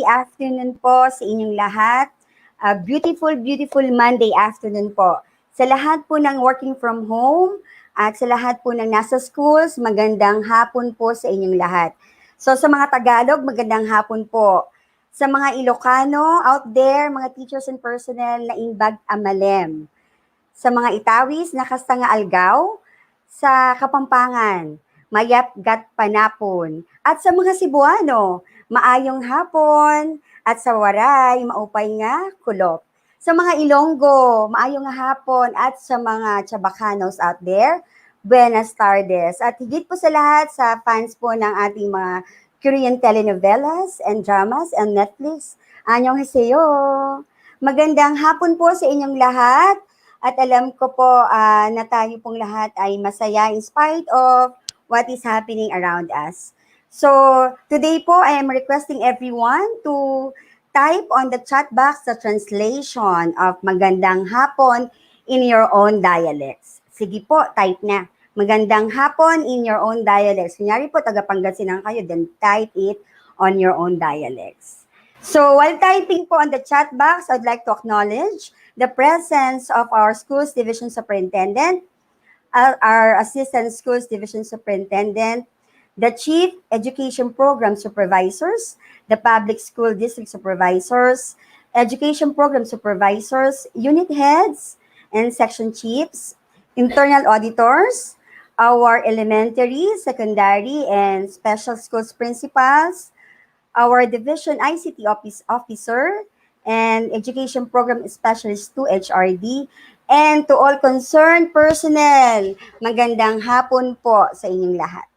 Monday afternoon po sa inyong lahat. Beautiful, beautiful Monday afternoon po. Sa lahat po ng working from home at sa lahat po ng nasa schools, magandang hapon po sa inyong lahat. So sa mga Tagalog, magandang hapon po. Sa mga Ilocano out there, mga teachers and personnel na Imbag Amalem. Sa mga Itawis, nakastanga Algaw. Sa Kapampangan, Mayap Gat Panapon. At sa mga Cebuano, maayong hapon. At sa Waray, maupay nga kulop. Sa mga Ilonggo, maayong hapon. At sa mga Chabacanos out there, buenas tardes. At higit po sa lahat sa fans po ng ating mga Korean telenovelas and dramas and Netflix, annyeonghaseyo. Magandang hapon po sa inyong lahat. At alam ko po na tayo pong lahat ay masaya in spite of what is happening around us. So, today po, I am requesting everyone to type on the chat box the translation of magandang hapon in your own dialects. Sige po, type na. Magandang hapon in your own dialects. Kunyari po, taga-Pangasinan kayo, then type it on your own dialects. So, while typing po on the chat box, I'd like to acknowledge the presence of our Schools Division Superintendent, our Assistant Schools Division Superintendent, the Chief Education Program Supervisors, the Public School District Supervisors, Education Program Supervisors, Unit Heads, and Section Chiefs, Internal Auditors, our elementary, secondary, and special schools principals, our Division ICT Officer, and Education Program Specialist to HRD, and to all concerned personnel, magandang hapon po sa inyong lahat.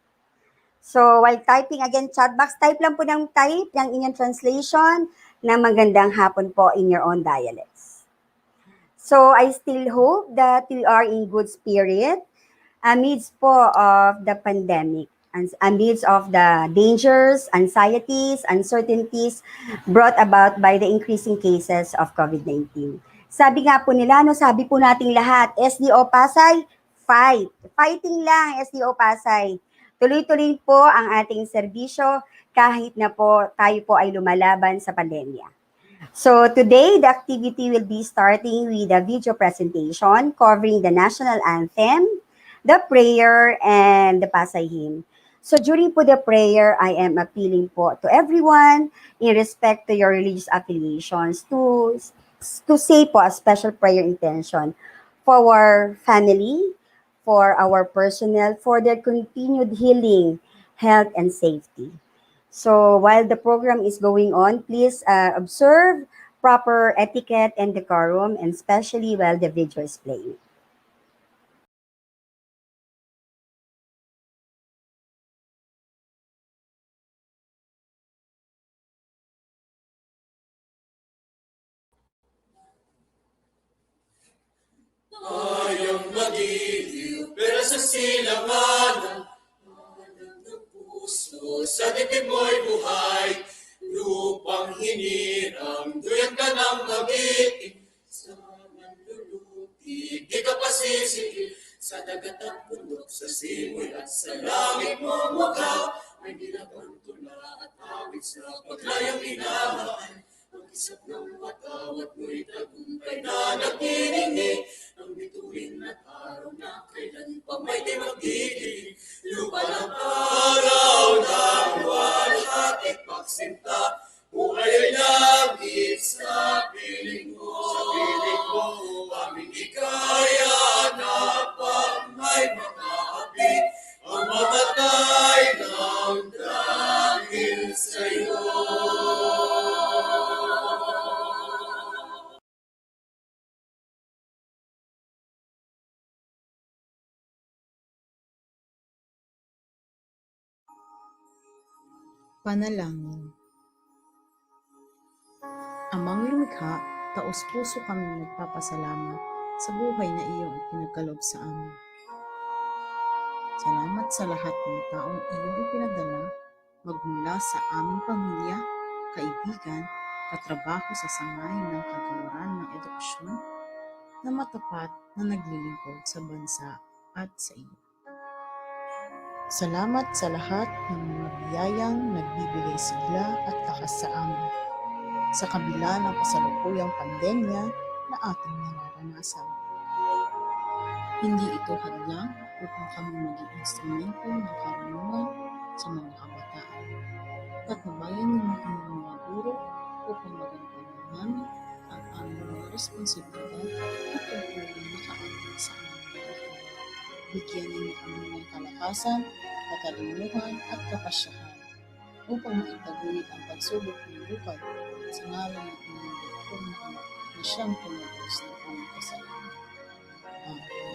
So, while typing again, chat box, type lang po ng type ng inyong translation na magandang hapon po in your own dialects. So, I still hope that we are in good spirit amidst po of the pandemic, and amidst of the dangers, anxieties, uncertainties brought about by the increasing cases of COVID-19. Sabi nga po nila, sabi po nating lahat, SDO Pasay, fight. Fighting lang, SDO Pasay. Tuloy-tuloy po ang ating serbisyo kahit na po tayo po ay lumalaban sa pandemya. So today, the activity will be starting with a video presentation covering the national anthem, the prayer, and the Pasay hymn. So during po the prayer, I am appealing po to everyone in respect to your religious affiliations to say po a special prayer intention for our family, for our personnel, for their continued healing, health, and safety. So while the program is going on, please observe proper etiquette and decorum, and especially while the video is playing. Tayong magiliw, pero sa silanganan, malam ng puso, sa dibdib mo'y buhay, lupang hinirang, duyan ka ng magiting, sa manlulutig, di ka pasisingil, sa dagat at bundok, sa simoy at sa langit mo mukaw, may nilagang tula at awit sa paglayang inahan, mag-isap ng patawat mo'y tagumpay na nagdiringi, ang bituin at araw na kailan pa may di magiging, lupa ng araw ng wala't pagsinta, buhay ay langit sa piling mo, aming ikaya na pag may mga api, ang mamatay ng dahil sa'yo. Panalangin. Amang lumikha, taos-puso kami nagpapasalamat sa buhay na iyong ipinagkaloob sa amin. Salamat sa lahat ng taong iyong ipinadala magmula sa aming pamilya, kaibigan, katrabaho sa sangayon ng kagawaran ng edukasyon na matapat na naglilingkod sa bansa at sa iyo. Salamat sa lahat ng mga biyayang nagbibigay sigla at lakas sa amin. sa kabila ng kasalukuyang pandemya na ating nararanasan. Hindi ito hadlang upang kami maging instrumento ng karunungan sa mga kabataan. Patnubayan ninyo kami mga guro upang magampanan namin ang aming mga responsibilidad at tungkulin nakaangkin sa aming buhay. Bigyan ninyo kami ng kalakasan, katalinuhan at kapasyahan upang maitaguyod ang pagsubok ng buhay sa ngalan ng inyong doktor na anak na siyang tumagos ng aming kasalanan. Amen.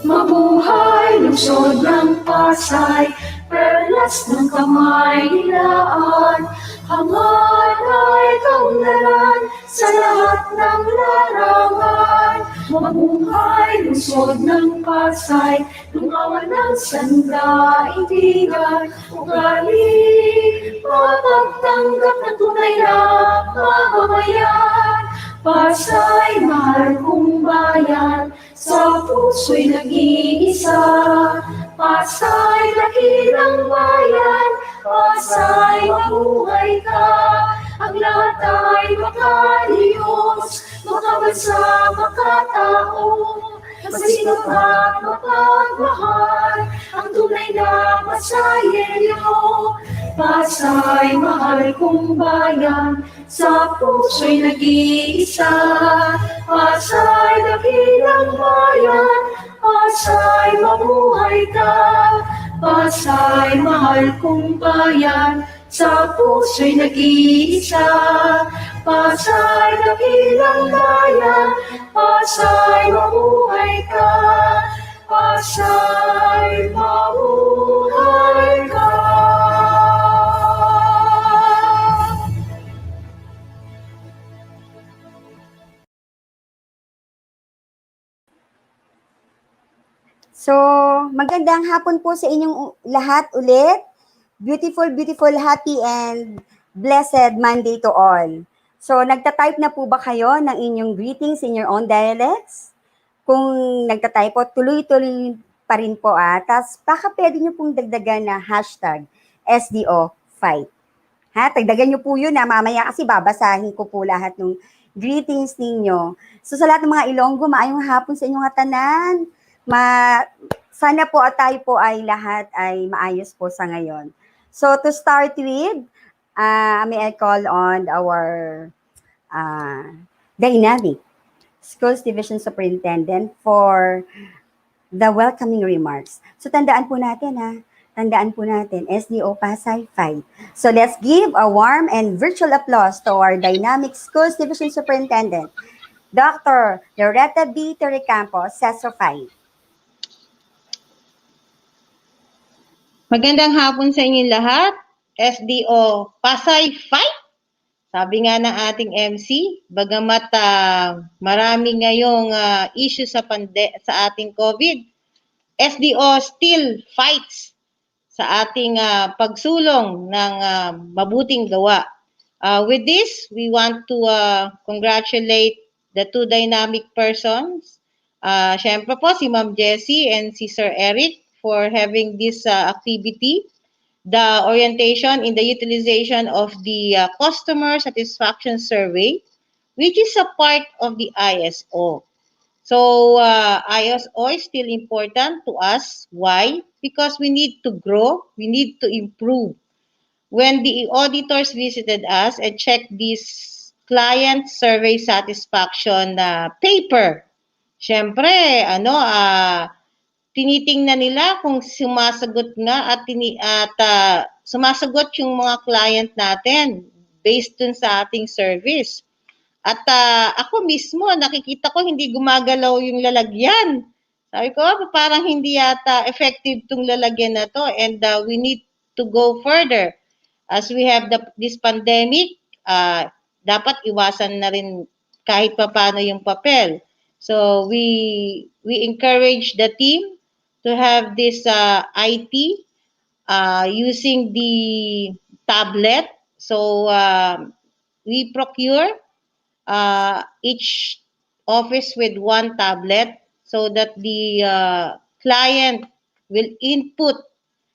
Mabuhay lungsod ng Pasay, perlas ng kamay nilaan, hangal ay kaunlaran sa lahat ng larangan. Mabuhay lungsod ng Pasay, lungawan ng sandaigdigan, ugali, mapagtanggap ng tunay na mamamayan. Pasay, mahal kong bayan, sa puso'y nag-iisa. Pasay, dakilang bayan, Pasay, mabuhay ka. Ang lahat ay makaliyos, makabansa, makatao. Masikap at mapagmahal, ang tunay na Pasayero. Pasay, mahal kong bayan, sa puso'y nag-iisa. Pasay, dakilang bayan, Pasay, mabuhay ka. Pasay, mahal kong bayan, sa puso'y nag-iisa. Pasay, dakilang bayan, Pasay, mabuhay ka. Pasay, mabuhay ka. So, magandang hapon po sa inyong lahat ulit. Beautiful, beautiful, happy, and blessed Monday to all. So, nagta-type na po ba kayo ng inyong greetings in your own dialects? Kung nagta-type po, tuloy-tuloy pa rin po. Tapos, baka pwede nyo pong dagdagan na hashtag SDO5. Tagdagan nyo po yun mamaya kasi babasahin ko po lahat ng greetings ninyo. So, sa lahat ng mga Ilonggo, maayong hapon sa inyong hatanan. Sana po at tayo po ay lahat ay maayos po sa ngayon. So to start with, may I call on our dynamic Schools Division Superintendent for the welcoming remarks. So tandaan po natin tandaan po natin, SDO Pasay 5. So let's give a warm and virtual applause to our dynamic Schools Division Superintendent, Dr. Loretta B. Torrecampo, CESO 5. Magandang hapon sa inyong lahat. SDO Pasay Fight. Sabi nga ng ating MC, bagamat marami ngayong issue sa ating COVID, SDO still fights sa ating pagsulong ng mabuting gawa. With this, we want to congratulate the two dynamic persons. Siyempre po si Ma'am Jessie and si Sir Eric for having this activity, the orientation in the utilization of the customer satisfaction survey, which is a part of the ISO. So ISO is still important to us. Why? Because we need to grow, we need to improve. When the auditors visited us and checked this client survey satisfaction paper, syempre, tinitingnan nila kung sumasagot nga at sumasagot yung mga client natin based dun sa ating service. At ako mismo, nakikita ko hindi gumagalaw yung lalagyan. Sabi ko, parang hindi yata effective tong lalagyan na to and we need to go further. As we have this pandemic, dapat iwasan na rin kahit papaano yung papel. So we encourage the team to have this IT using the tablet. So we procure each office with one tablet so that the client will input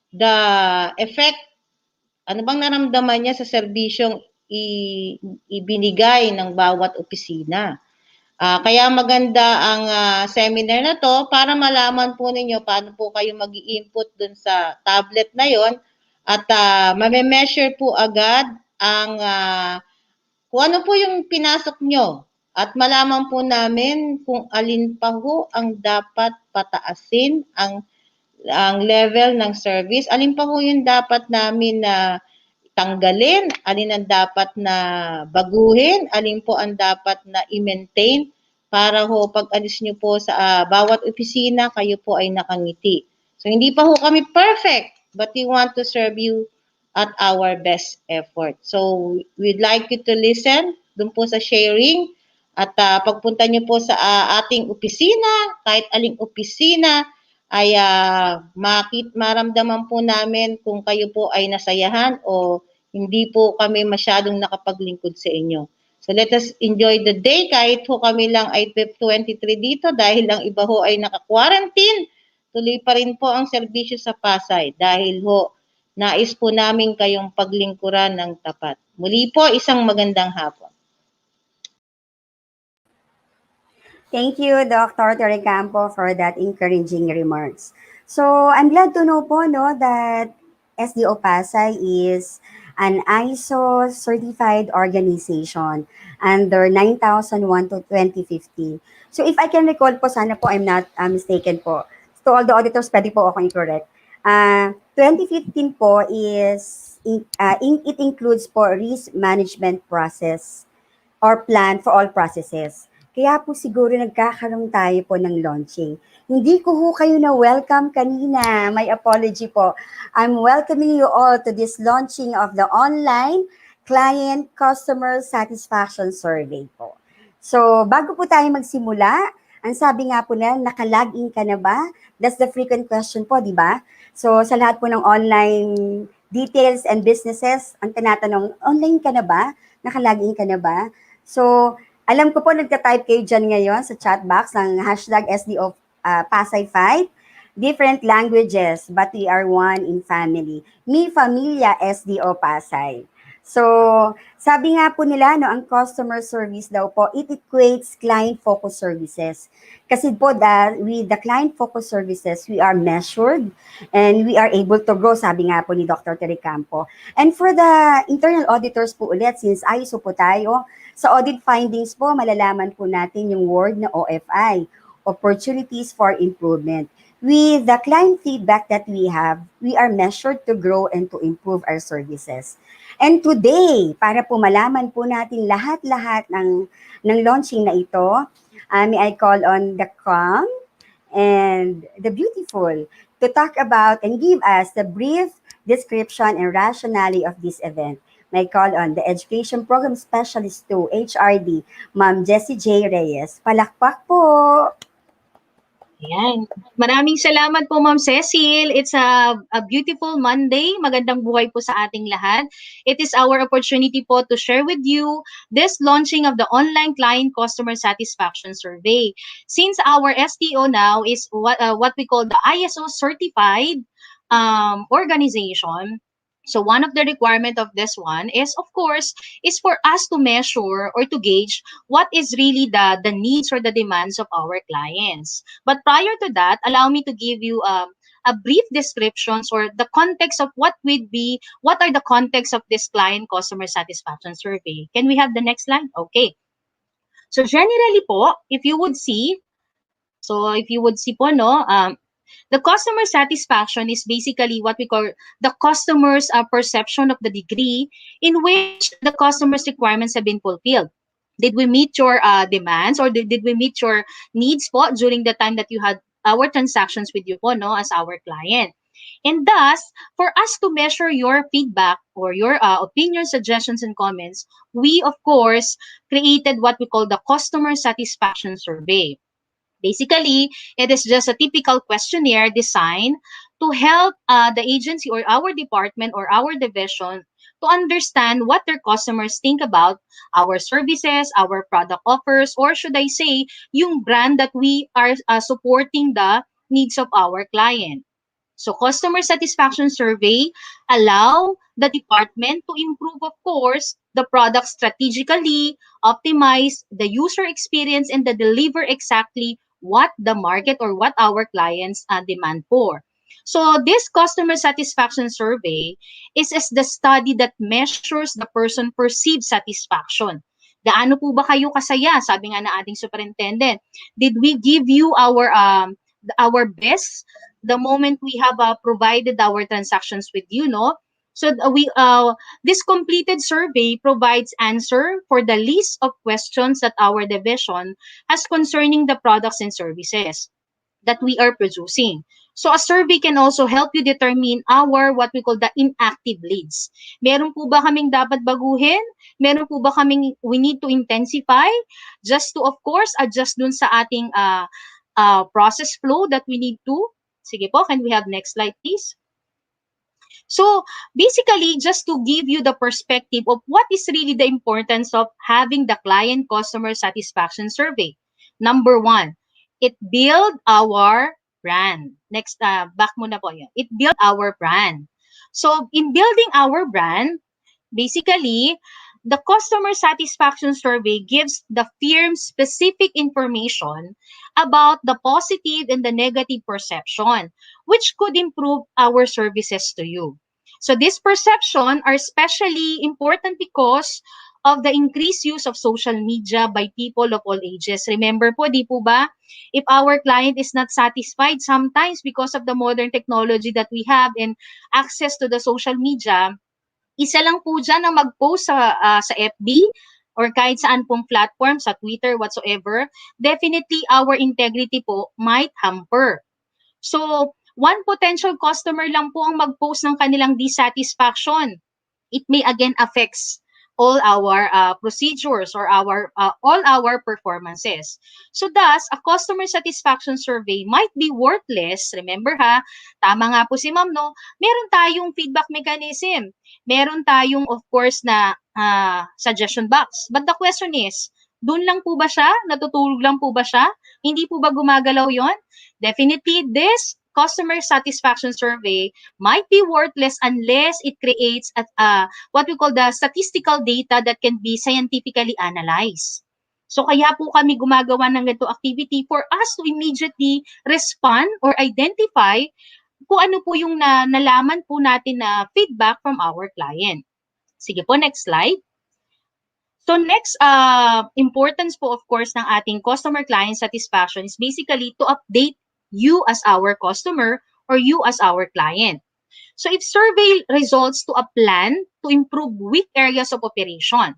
the effect, ano bang naramdaman niya sa serbisyong ibinigay ng bawat opisina. Kaya maganda ang seminar na to para malaman po ninyo paano po kayo mag-i-input dun sa tablet na yon at mame-measure po agad ang kung ano po yung pinasok nyo at malaman po namin kung alin pa ho ang dapat pataasin ang level ng service, alin pa ho yung dapat namin na tanggalin, alin ang dapat na baguhin, alin po ang dapat na i-maintain para ho pag alis nyo po sa bawat opisina, kayo po ay nakangiti. So hindi pa ho kami perfect, but we want to serve you at our best effort. So we'd like you to listen dun po sa sharing at pagpunta nyo po sa ating opisina, kahit aling opisina, ay maramdaman po namin kung kayo po ay nasayahan o hindi po kami masyadong nakapaglingkod sa inyo. So let us enjoy the day kahit ho kami lang ay 23 dito dahil ang iba ho ay naka-quarantine. Tuloy pa rin po ang serbisyo sa Pasay dahil ho nais po namin kayong paglingkuran ng tapat. Muli po, isang magandang hapon. Thank you, Dr. Torrecampo, for that encouraging remarks. So, I'm glad to know po, no, that SDO Pasay is an ISO certified organization under 9001 to 2015. So, if I can recall po, sana po I'm not mistaken po. To all the auditors, pwede po akong i-correct. 2015 po it includes po risk management process or plan for all processes. Kaya po siguro nagkakaroon tayo po ng launching. Hindi ko ho kayo na welcome kanina. My apology po. I'm welcoming you all to this launching of the online client customer satisfaction survey po. So, bago po tayo magsimula, ang sabi nga po na, nakalagin ka na ba? That's the frequent question po, di ba? So, sa lahat po ng online details and businesses, ang tinatanong, online ka na ba? Nakalagin ka na ba? So, alam ko po nagka-type kayo dyan ngayon sa chat box ng hashtag SDO Pasay Fight. Different languages, but we are one in family. Mi Familia SDO Pasay. So, sabi nga po nila, no, ang customer service daw po, it equates client-focused services. Kasi po, with the client-focused services, we are measured and we are able to grow, sabi nga po ni Dr. Torrecampo. And for the internal auditors po ulit, since ISO po tayo, sa audit findings po, malalaman po natin yung word na OFI, Opportunities for Improvement. With the client feedback that we have, we are measured to grow and to improve our services. And today, para po malaman po natin lahat-lahat ng launching na ito, may I call on the calm and the beautiful to talk about and give us the brief description and rationale of this event. May I call on the Education Program Specialist 2, HRD, Ma'am Jessie J. Reyes. Palakpak po! Ayan. Maraming salamat po, Ma'am Cecil. It's a beautiful Monday. Magandang buhay po sa ating lahat. It is our opportunity po to share with you this launching of the online client customer satisfaction survey. Since our STO now is what we call the ISO certified organization, so one of the requirement of this one is, of course, is for us to measure or to gauge what is really the needs or the demands of our clients. But prior to that, allow me to give you a brief descriptions or the context of what are the context of this client customer satisfaction survey. Can we have the next slide? Okay. So generally po, if you would see po, no, the customer satisfaction is basically what we call the customer's perception of the degree in which the customer's requirements have been fulfilled. Did we meet your demands or did we meet your needs po during the time that you had our transactions with you po, no, as our client? And thus, for us to measure your feedback or your opinions, suggestions, and comments, we, of course, created what we call the customer satisfaction survey. Basically, it is just a typical questionnaire designed to help the agency or our department or our division to understand what their customers think about our services, our product offers, or should I say, yung brand that we are supporting the needs of our client. So customer satisfaction survey allow the department to improve, of course, the product strategically, optimize the user experience, and the deliver exactly what the market or what our clients demand for. So this customer satisfaction survey is the study that measures the person perceived satisfaction. Gaano po ba kayo kasaya? Sabi nga na ating superintendent, did we give you our best the moment we have provided our transactions with you, no? So this completed survey provides answer for the list of questions that our division has concerning the products and services that we are producing. So a survey can also help you determine our what we call the inactive leads. Meron po ba kaming dapat baguhin? Meron po ba kaming we need to intensify just to of course adjust dun sa ating process flow that we need to. Sige po, can we have next slide please? So basically, just to give you the perspective of what is really the importance of having the client customer satisfaction survey. Number one, it build our brand. Next, back muna po yun. It build our brand. So in building our brand, basically, the customer satisfaction survey gives the firm specific information about the positive and the negative perception, which could improve our services to you. So these perception are especially important because of the increased use of social media by people of all ages. Remember po, di po ba? If our client is not satisfied sometimes because of the modern technology that we have and access to the social media, isa lang po dyan ang mag-post sa FB or kahit saan pong platform, sa Twitter, whatsoever, definitely our integrity po might hamper. So, one potential customer lang po ang mag-post ng kanilang dissatisfaction. It may again affects all our procedures or all our performances. So thus, a customer satisfaction survey might be worthless. Remember ha, tama nga po si ma'am, no? Meron tayong feedback mechanism. Meron tayong of course na suggestion box. But the question is, doon lang po ba siya? Natutulog lang po ba siya? Hindi po ba gumagalaw yon? Definitely, this customer satisfaction survey might be worthless unless it creates what we call the statistical data that can be scientifically analyzed. So kaya po kami gumagawa ng ganito activity for us to immediately respond or identify kung ano po yung nalaman po natin na feedback from our client. Sige po, next slide. So next importance po of course ng ating customer client satisfaction is basically to update you as our customer or you as our client. So if survey results to a plan to improve weak areas of operation,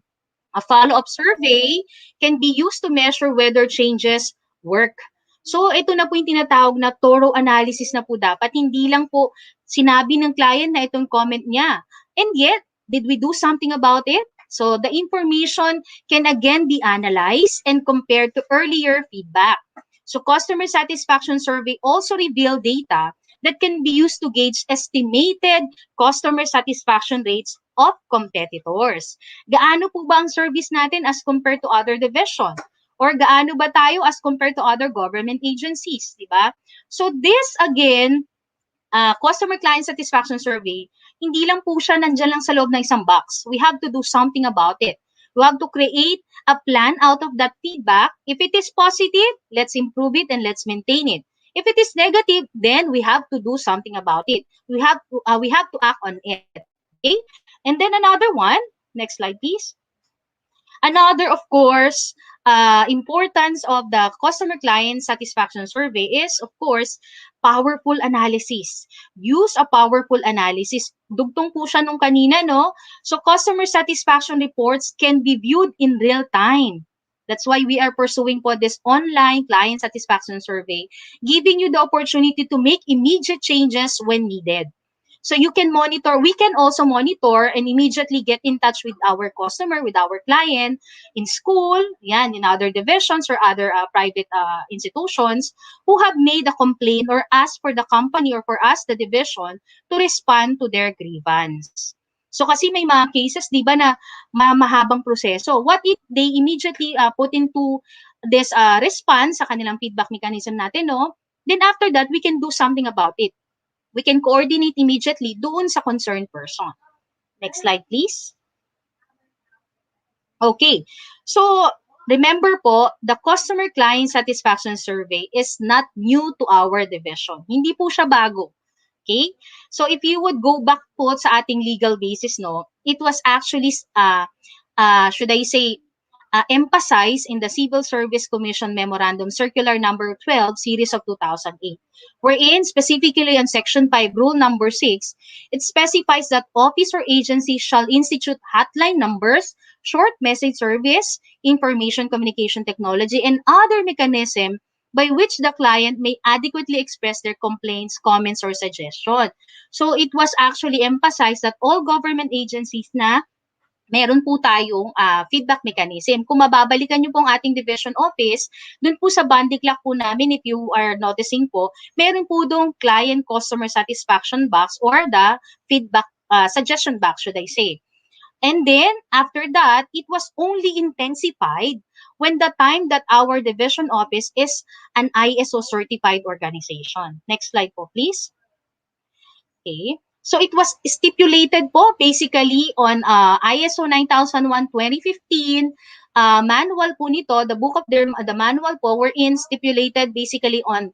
a follow-up survey can be used to measure whether changes work. So ito na po yung tinatawag na thorough analysis na po dapat. Hindi lang po sinabi ng client na itong comment niya. And yet, did we do something about it? So the information can again be analyzed and compared to earlier feedback. So customer satisfaction survey also reveal data that can be used to gauge estimated customer satisfaction rates of competitors. Gaano po ba ang service natin as compared to other division? Or gaano ba tayo as compared to other government agencies, di ba? So this again, customer client satisfaction survey, hindi lang po siya nandyan lang sa loob ng isang box. We have to do something about it. We have to create a plan out of that feedback. If it is positive, let's improve it and let's maintain it. If it is negative, then we have to do something about it. We have to act on it. Okay? And then another one, next slide please. Another, of course, importance of the customer client satisfaction survey is, of course, powerful analysis. Use a powerful analysis. Dugtong po siya nung kanina, no? So, customer satisfaction reports can be viewed in real time. That's why we are pursuing po this online client satisfaction survey, giving you the opportunity to make immediate changes when needed. So you can monitor, we can also monitor and immediately get in touch with our customer, with our client in school, yan, in other divisions or other private institutions who have made a complaint or asked for the company or for us, the division, to respond to their grievance. So kasi may mga cases, di ba, na mahabang proseso. What if they immediately put into this response sa kanilang feedback mechanism natin, no? Then after that, we can do something about it. We can coordinate immediately doon sa concerned person. Next slide, please. Okay. So, remember po, the customer client satisfaction survey is not new to our division. Hindi po siya bago. Okay? So, if you would go back po sa ating legal basis, no, it was actually, should I say, emphasized in the Civil Service Commission Memorandum Circular Number 12, Series of 2008, wherein specifically on Section 5, Rule Number 6, it specifies that office or agency shall institute hotline numbers, short message service, information communication technology, and other mechanism by which the client may adequately express their complaints, comments, or suggestions. So it was actually emphasized that all government agencies na meron po tayong feedback mechanism. Kung mababalikan niyo po ang ating division office, dun po sa bandy clock po namin, if you are noticing po, meron po doong client customer satisfaction box or the feedback suggestion box, should I say. And then, after that, it was only intensified when the time that our division office is an ISO certified organization. Next slide po, please. Okay. So it was stipulated po basically on ISO 9001:2015 manual po nito, the book of the manual po wherein stipulated basically on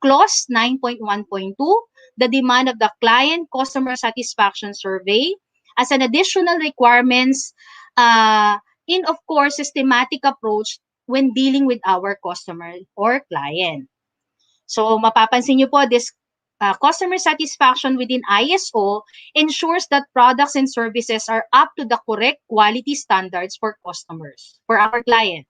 clause 9.1.2, the demand of the client customer satisfaction survey as an additional requirements in of course systematic approach when dealing with our customer or client. So mapapansin niyo po, this customer satisfaction within ISO ensures that products and services are up to the correct quality standards for customers, for our client.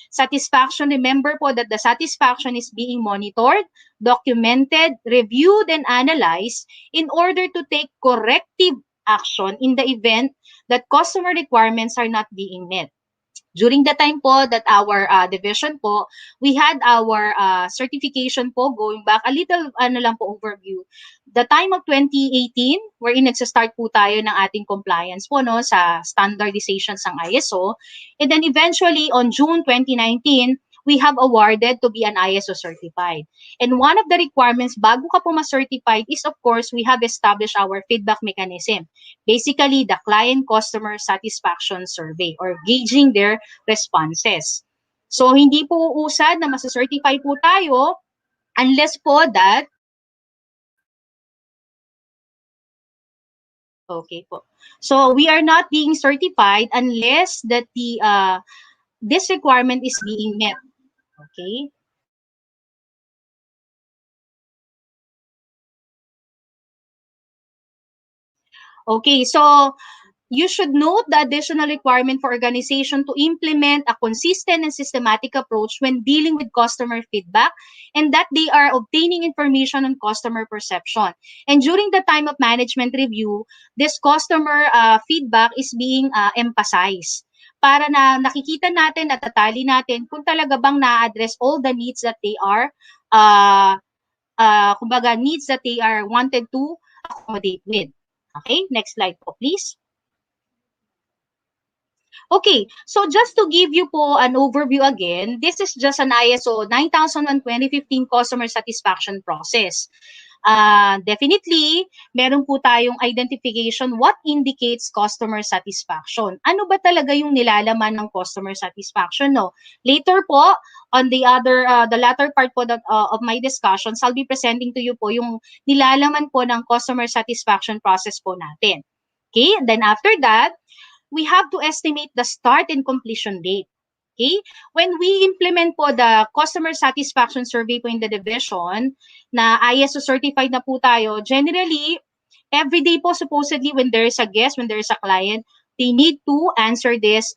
Satisfaction, remember po that the satisfaction is being monitored, documented, reviewed, and analyzed in order to take corrective action in the event that customer requirements are not being met. During the time po that our division po, we had our certification po going back a little ano lang po overview. The time of 2018, wherein nagsa-start po tayo ng ating compliance po no sa standardization ng ISO. And then eventually on June 2019, we have awarded to be an ISO certified. And one of the requirements bago ka po ma-certified is of course we have established our feedback mechanism. Basically, the client customer satisfaction survey or gauging their responses. So, hindi po usad na masa-certify po tayo unless po that okay po. So, we are not being certified unless that the this requirement is being met. Okay? Okay, so you should note the additional requirement for organization to implement a consistent and systematic approach when dealing with customer feedback and that they are obtaining information on customer perception. And during the time of management review, this customer feedback is being emphasized para na nakikita natin at tatali natin kung talaga bang na-address all the needs that they are kumbaga needs that they are wanted to accommodate with. Okay, next slide po please. Okay, so just to give you po an overview again, this is just an ISO 9001:2015 customer satisfaction process. Definitely, meron po tayong identification what indicates customer satisfaction. Ano ba talaga yung nilalaman ng customer satisfaction, no? Later po, on the latter part po of my discussions, I'll be presenting to you po yung nilalaman po ng customer satisfaction process po natin. Okay, then after that, we have to estimate the start and completion date. Okay? When we implement po the customer satisfaction survey po in the division, na ISO certified na po tayo, generally, every day po supposedly when there is a guest, when there is a client, they need to answer this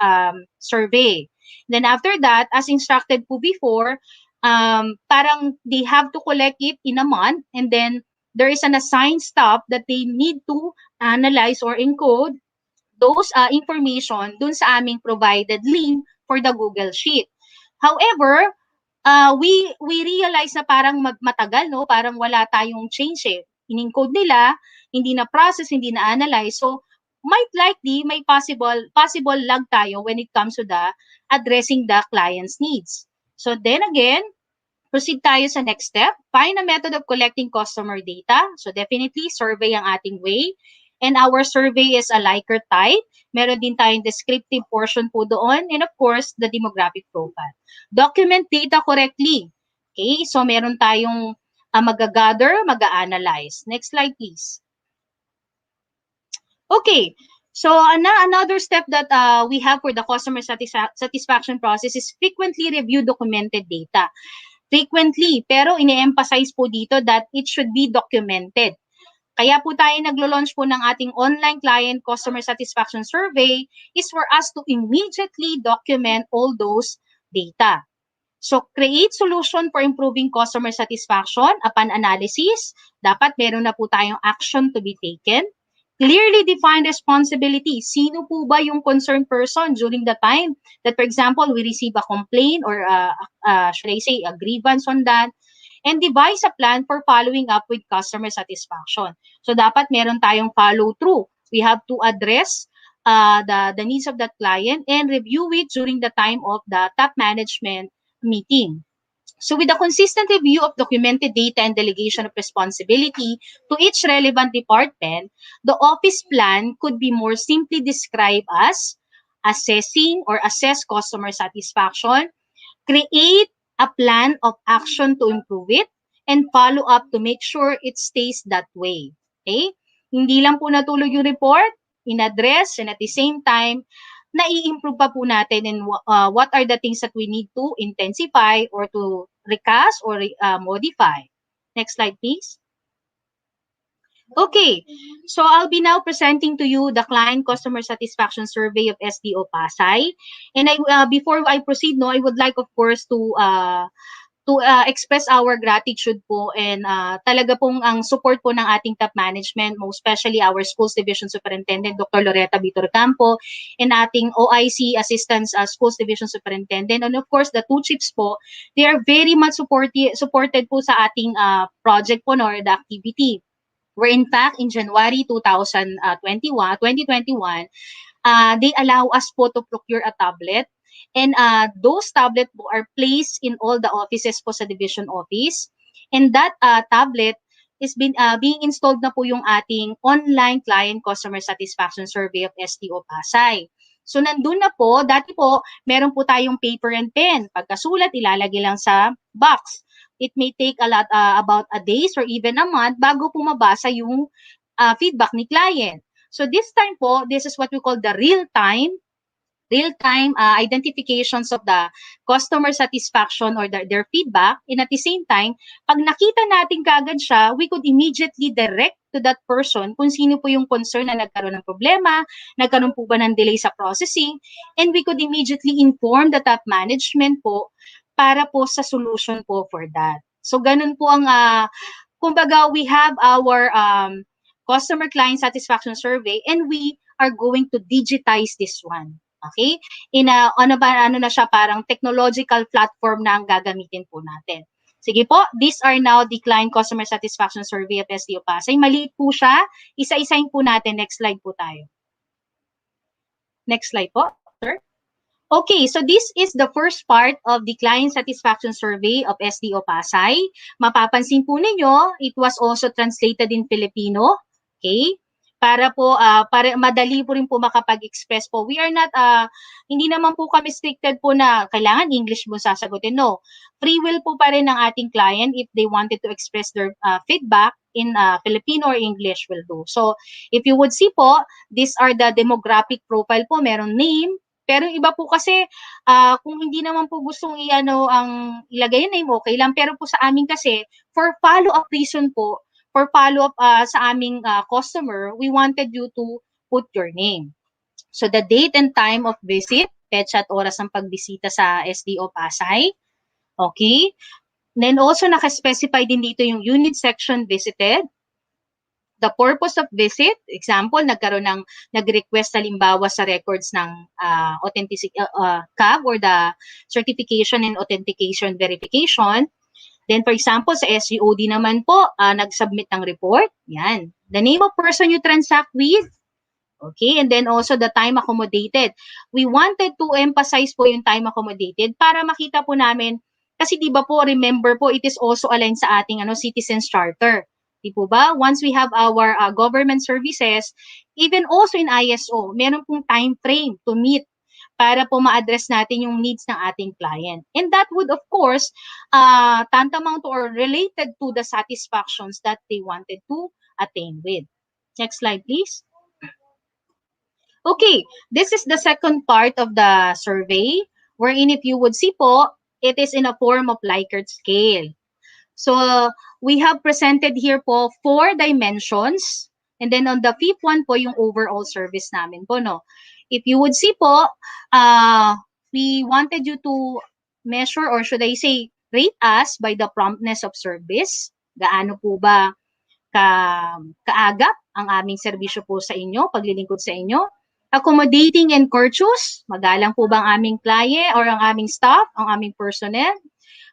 survey. Then after that, as instructed po before, parang they have to collect it in a month and then there is an assigned staff that they need to analyze or encode those information dun sa aming provided link for the Google Sheet. However, we realize na parang matagal, no? Parang wala tayong change eh. In-encode nila, hindi na process, hindi na analyze. So, might likely may possible lag tayo when it comes to the addressing the client's needs. So then again, proceed tayo sa next step. Find a method of collecting customer data. So definitely, survey ang ating way. And our survey is a Likert type. Meron din tayong descriptive portion po doon. And of course, the demographic profile. Document data correctly. Okay, so meron tayong mag-gather, mag-analyze. Next slide, please. Okay, so another step that we have for the customer satisfaction process is frequently review documented data. Frequently, pero ini-emphasize po dito that it should be documented. Kaya po tayo naglo-launch po ng ating online client customer satisfaction survey is for us to immediately document all those data. So, create solution for improving customer satisfaction. Upon analysis, dapat meron na po tayong action to be taken. Clearly define responsibility. Sino po ba yung concerned person during the time that, for example, we receive a complaint or should I say a grievance on that, and devise a plan for following up with customer satisfaction. So dapat meron tayong follow through. We have to address the needs of that client and review it during the time of the top management meeting. So with a consistent review of documented data and delegation of responsibility to each relevant department, the office plan could be more simply described as assessing or assess customer satisfaction, create a plan of action to improve it, and follow up to make sure it stays that way. Okay? Hindi lang po natulog yung report, in-address, and at the same time, nai-improve pa po natin and what are the things that we need to intensify or to recast or modify. Next slide, please. Okay, so I'll be now presenting to you the client customer satisfaction survey of SDO Pasay. And before I proceed, I would like, of course, to express our gratitude po and talaga pong ang support po ng ating top management, most especially our Schools Division Superintendent, Dr. Loretta Vitor Campo, and ating OIC Assistant Schools Division Superintendent. And of course, the two chiefs po, they are very much supported po sa ating project po or the activity. Where in fact, in January 2021, they allow us po to procure a tablet. And those tablets po are placed in all the offices po sa division office. And that tablet is being installed na po yung ating online client customer satisfaction survey of STO Pasay. So nandun na po, dati po, meron po tayong paper and pen. Pagkasulat, ilalagay lang sa box. It may take about a days or even a month bago po mabasa yung feedback ni client. So this time po, this is what we call the real-time identifications of the customer satisfaction or their feedback. And at the same time, pag nakita natin kagad siya, we could immediately direct to that person kung sino po yung concern na nagkaroon ng problema, nagkaroon po ba ng delay sa processing, and we could immediately inform the top management po para po sa solution po for that. So ganun po ang, kumbaga we have our customer client satisfaction survey and we are going to digitize this one. Okay? Ano na siya, parang technological platform na ang gagamitin po natin. Sige po, these are now the client customer satisfaction survey of SDO Pasay. Maliit po siya. Isa-isahin po natin. Next slide po tayo. Next slide po, sir. Okay, so this is the first part of the client satisfaction survey of SDO Pasay. Mapapansin po ninyo, it was also translated in Filipino. Okay? Para po, para madali po rin po makapag-express po. We are not, hindi naman po kami restricted po na kailangan English mo sasagutin. No. Free will po pa rin ng ating client if they wanted to express their feedback in Filipino or English will do. So, if you would see po, these are the demographic profile po. Merong name, pero yung iba po kasi, kung hindi naman po gustong ilagay yung name, okay lang. Pero po sa amin kasi, for follow-up reason po, for follow-up sa aming customer, we wanted you to put your name. So the date and time of visit, petsa at oras ng pagbisita sa SDO Pasay. Okay. Then also nakaspecify din dito yung unit section visited. The purpose of visit, example, nag-request halimbawa sa records ng CAV or the certification and authentication verification. Then, for example, sa SGOD naman po, nag-submit ng report. Yan. The name of person you transact with, Okay, and then also the time accommodated. We wanted to emphasize po yung time accommodated para makita po namin, kasi di ba po, remember po, it is also aligned sa ating citizens charter. Di po ba? Once we have our government services, even also in ISO, meron pong time frame to meet para po ma-address natin yung needs ng ating client. And that would, of course, tantamount to or related to the satisfactions that they wanted to attain with. Next slide, please. Okay, this is the second part of the survey, wherein if you would see po, it is in a form of Likert scale. So, we have presented here po 4 dimensions, and then on the fifth one po, yung overall service namin po, no? If you would see po, we wanted you to measure, or should I say, rate us by the promptness of service. Gaano po ba kaagap ang aming serbisyo po sa inyo, paglilingkod sa inyo. Accommodating and courteous, magalang po ba ang aming client or ang aming staff, ang aming personnel.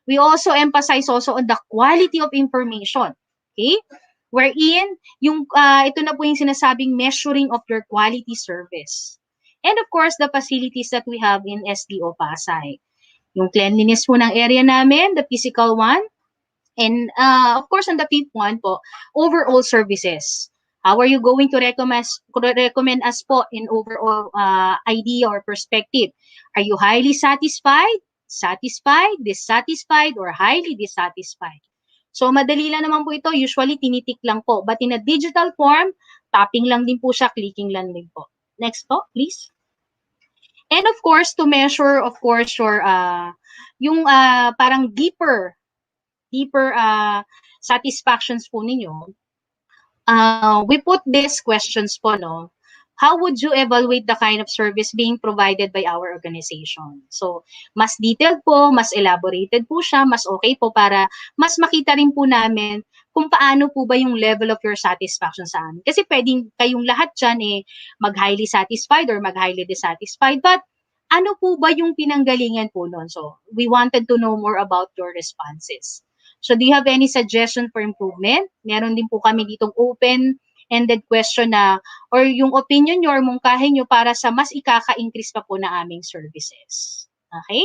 We also emphasize also on the quality of information. Okay? Wherein, ito na po yung sinasabing measuring of your quality service. And of course, the facilities that we have in SDO Pasay. Yung cleanliness po ng area namin, the physical one. And of course, on the fifth one po, overall services. How are you going to recommend us po in overall idea or perspective? Are you highly satisfied, dissatisfied, or highly dissatisfied? So, madali lang naman po ito. Usually, tinitik lang po. But in a digital form, tapping lang din po siya, clicking lang din po. Next po, please. And of course, to measure, of course, your, yung parang deeper satisfactions po ninyo, we put these questions po, no? How would you evaluate the kind of service being provided by our organization? So, mas detailed po, mas elaborated po siya, mas okay po para mas makita rin po namin kung paano po ba yung level of your satisfaction sa amin. Kasi pwedeng kayong lahat dyan mag-highly satisfied or mag-highly dissatisfied, but ano po ba yung pinanggalingan po nun? So, we wanted to know more about your responses. So, do you have any suggestion for improvement? Meron din po kami ditong open-ended question na, or yung opinion nyo or mungkahin nyo para sa mas ikaka-increase pa po na aming services. Okay?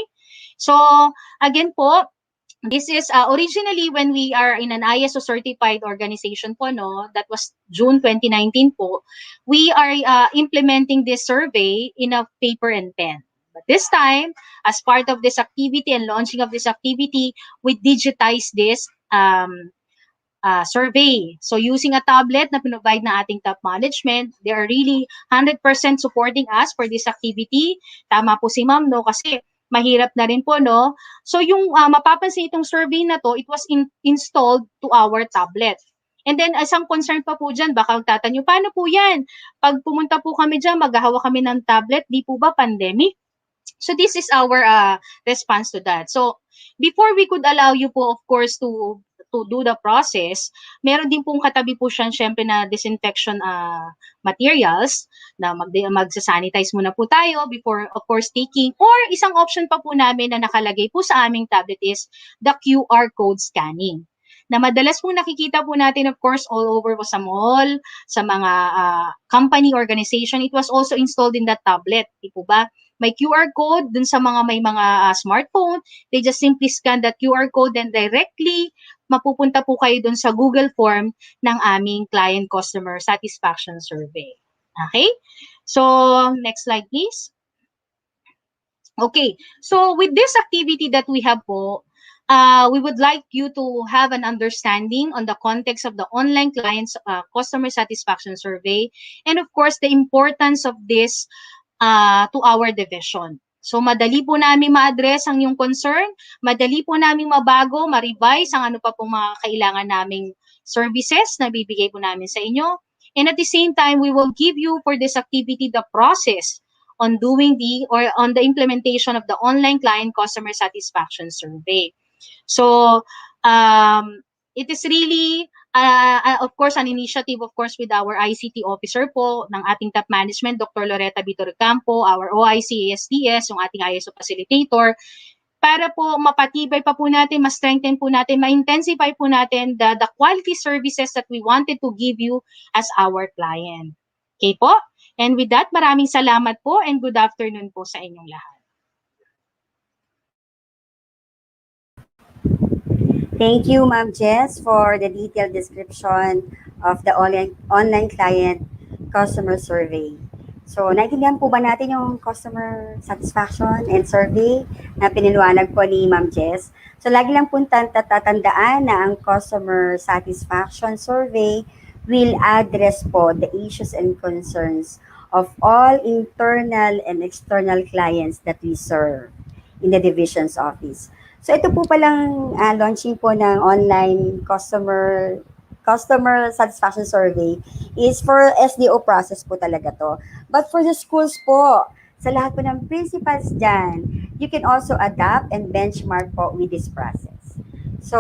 So, again po, this is originally when we are in an ISO certified organization po, no, that was June 2019 po, we are implementing this survey in a paper and pen. But this time, as part of this activity and launching of this activity, we digitize this survey. So using a tablet na pinrovide na ating top management, they are really 100% supporting us for this activity. Tama po si ma'am, no? Kasi mahirap na rin po, no? So yung mapapansin itong survey na to, it was installed to our tablet. And then, isang concern pa po dyan, baka magtatanyo, paano po yan? Pag pumunta po kami dyan, maghahawa kami ng tablet, di po ba pandemic? So this is our response to that. So before we could allow you po, of course, to do the process, meron din pong katabi po siya syempre na disinfection materials na magsa-sanitize muna po tayo before, of course, taking. Or isang option pa po namin na nakalagay po sa aming tablet is the QR code scanning na madalas po nakikita po natin, of course, all over po sa mall, sa mga company organization. It was also installed in that tablet. Di po ba? May QR code dun sa mga may mga smartphone. They just simply scan that QR code and directly mapupunta po kayo dun sa Google form ng aming client customer satisfaction survey. Okay? So, next slide please. Okay. So, with this activity that we have po, we would like you to have an understanding on the context of the online clients customer satisfaction survey and of course the importance of this to our division. So madali po namin ma-address ang yung concern, madali po namin mabago, ma-revise ang ano pa pong mga kailangan naming services na bibigay po namin sa inyo. And at the same time, we will give you for this activity the process on doing on the implementation of the online client customer satisfaction survey. So, it is really, of course, an initiative, of course, with our ICT officer po ng ating top management, Dr. Loretta Vitorcampo, our OIC ASDS, yung ating ISO facilitator, para po mapatibay pa po natin, ma-strengthen po natin, ma-intensify po natin the quality services that we wanted to give you as our client. Okay po? And with that, maraming salamat po and good afternoon po sa inyong lahat. Thank you, Ma'am Jess, for the detailed description of the online client customer survey. So, naintindihan po ba natin yung customer satisfaction and survey na piniliwanag po ni Ma'am Jess? So, lagi lang po tatandaan na ang customer satisfaction survey will address po the issues and concerns of all internal and external clients that we serve in the division's office. So ito po palang launching po ng online customer satisfaction survey is for SDO process po talaga to. But for the schools po, sa lahat po ng principals dyan, you can also adapt and benchmark po with this process. So,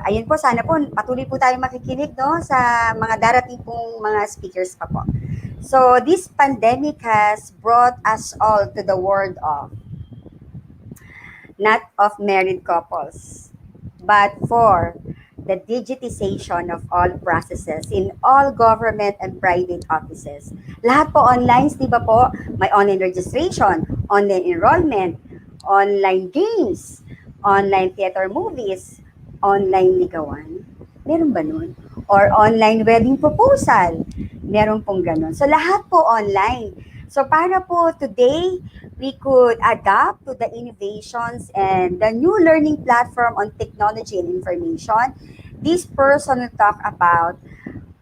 ayun po, sana po patuloy po tayong makikinig no, sa mga darating pong mga speakers pa po. So, this pandemic has brought us all to the world of not of married couples, but for the digitization of all processes in all government and private offices. Lahat po online, di ba po? May online registration, online enrollment, online games, online theater movies, online ligawan. Meron ba nun? Or online wedding proposal. Meron pong ganun. So lahat po online. So para po today, we could adapt to the innovations and the new learning platform on technology and information. This person will talk about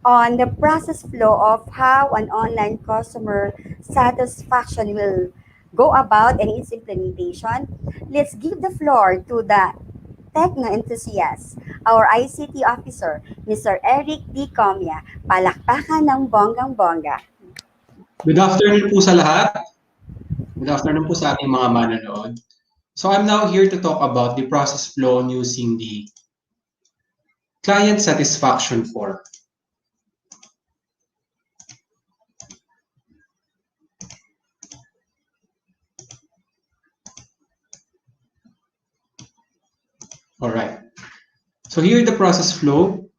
on the process flow of how an online customer satisfaction will go about and its implementation. Let's give the floor to the techno enthusiast, our ICT officer, Mr. Eric D. Comia. Palakpakan ng bonggang-bongga. Good afternoon po sa lahat. Good afternoon po sa ating mga manonood. So I'm now here to talk about the process flow using the client satisfaction form. All right. So here the process flow.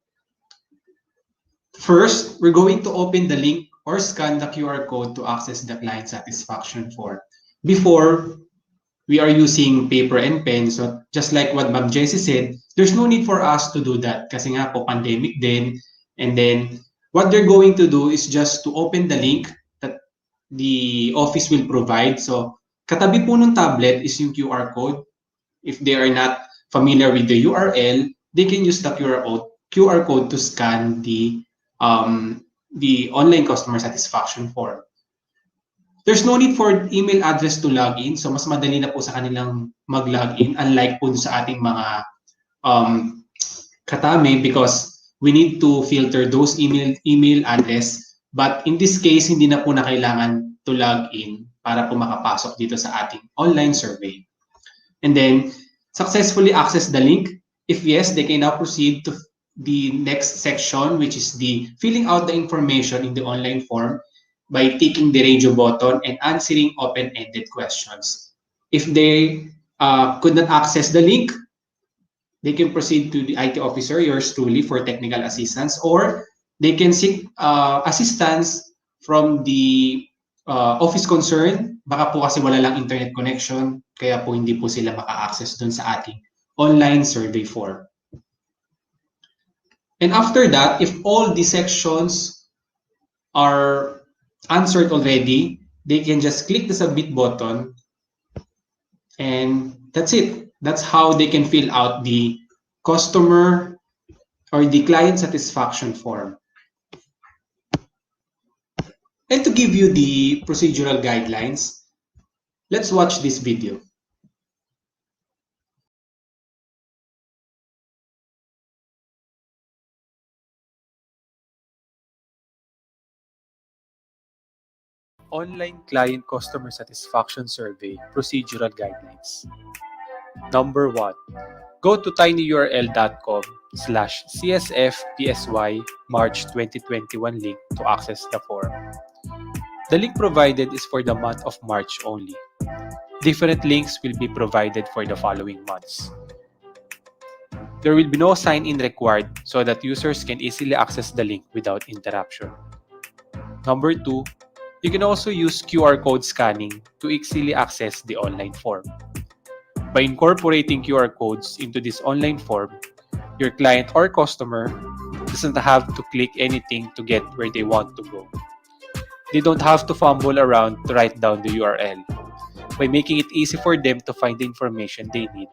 First, we're going to open the link or scan the QR code to access the client satisfaction form. Before, we are using paper and pen. So just like what Ma'am Jessie said, there's no need for us to do that kasi nga po pandemic din. And then what they're going to do is just to open the link that the office will provide. So katabi po ng tablet is yung QR code. If they are not familiar with the URL, they can use the QR code to scan the online customer satisfaction form. There's no need for email address to log in. So mas madali na po sa kanilang mag-login unlike po sa ating mga katami because we need to filter those email address. But in this case, hindi na po na kailangan to log in para po makapasok dito sa ating online survey. And then, successfully access the link. If yes, they can now proceed to the next section, which is the filling out the information in the online form by taking the radio button and answering open-ended questions. If they could not access the link, they can proceed to the IT officer, yours truly, for technical assistance, or they can seek assistance from the office concerned. Baka po kasi wala lang internet connection, kaya po hindi po sila maka-access dun sa ating online survey form. And after that, if all the sections are answered already, they can just click the submit button and that's it. That's how they can fill out the customer or the client satisfaction form. And to give you the procedural guidelines, let's watch this video. Online Client Customer Satisfaction Survey Procedural Guidelines. Number 1. Go to tinyurl.com/csfpsy March 2021 link to access the form. The link provided is for the month of March only. Different links will be provided for the following months. There will be no sign-in required so that users can easily access the link without interruption. Number 2. You can also use QR code scanning to easily access the online form. By incorporating QR codes into this online form, your client or customer doesn't have to click anything to get where they want to go. They don't have to fumble around to write down the URL. By making it easy for them to find the information they need,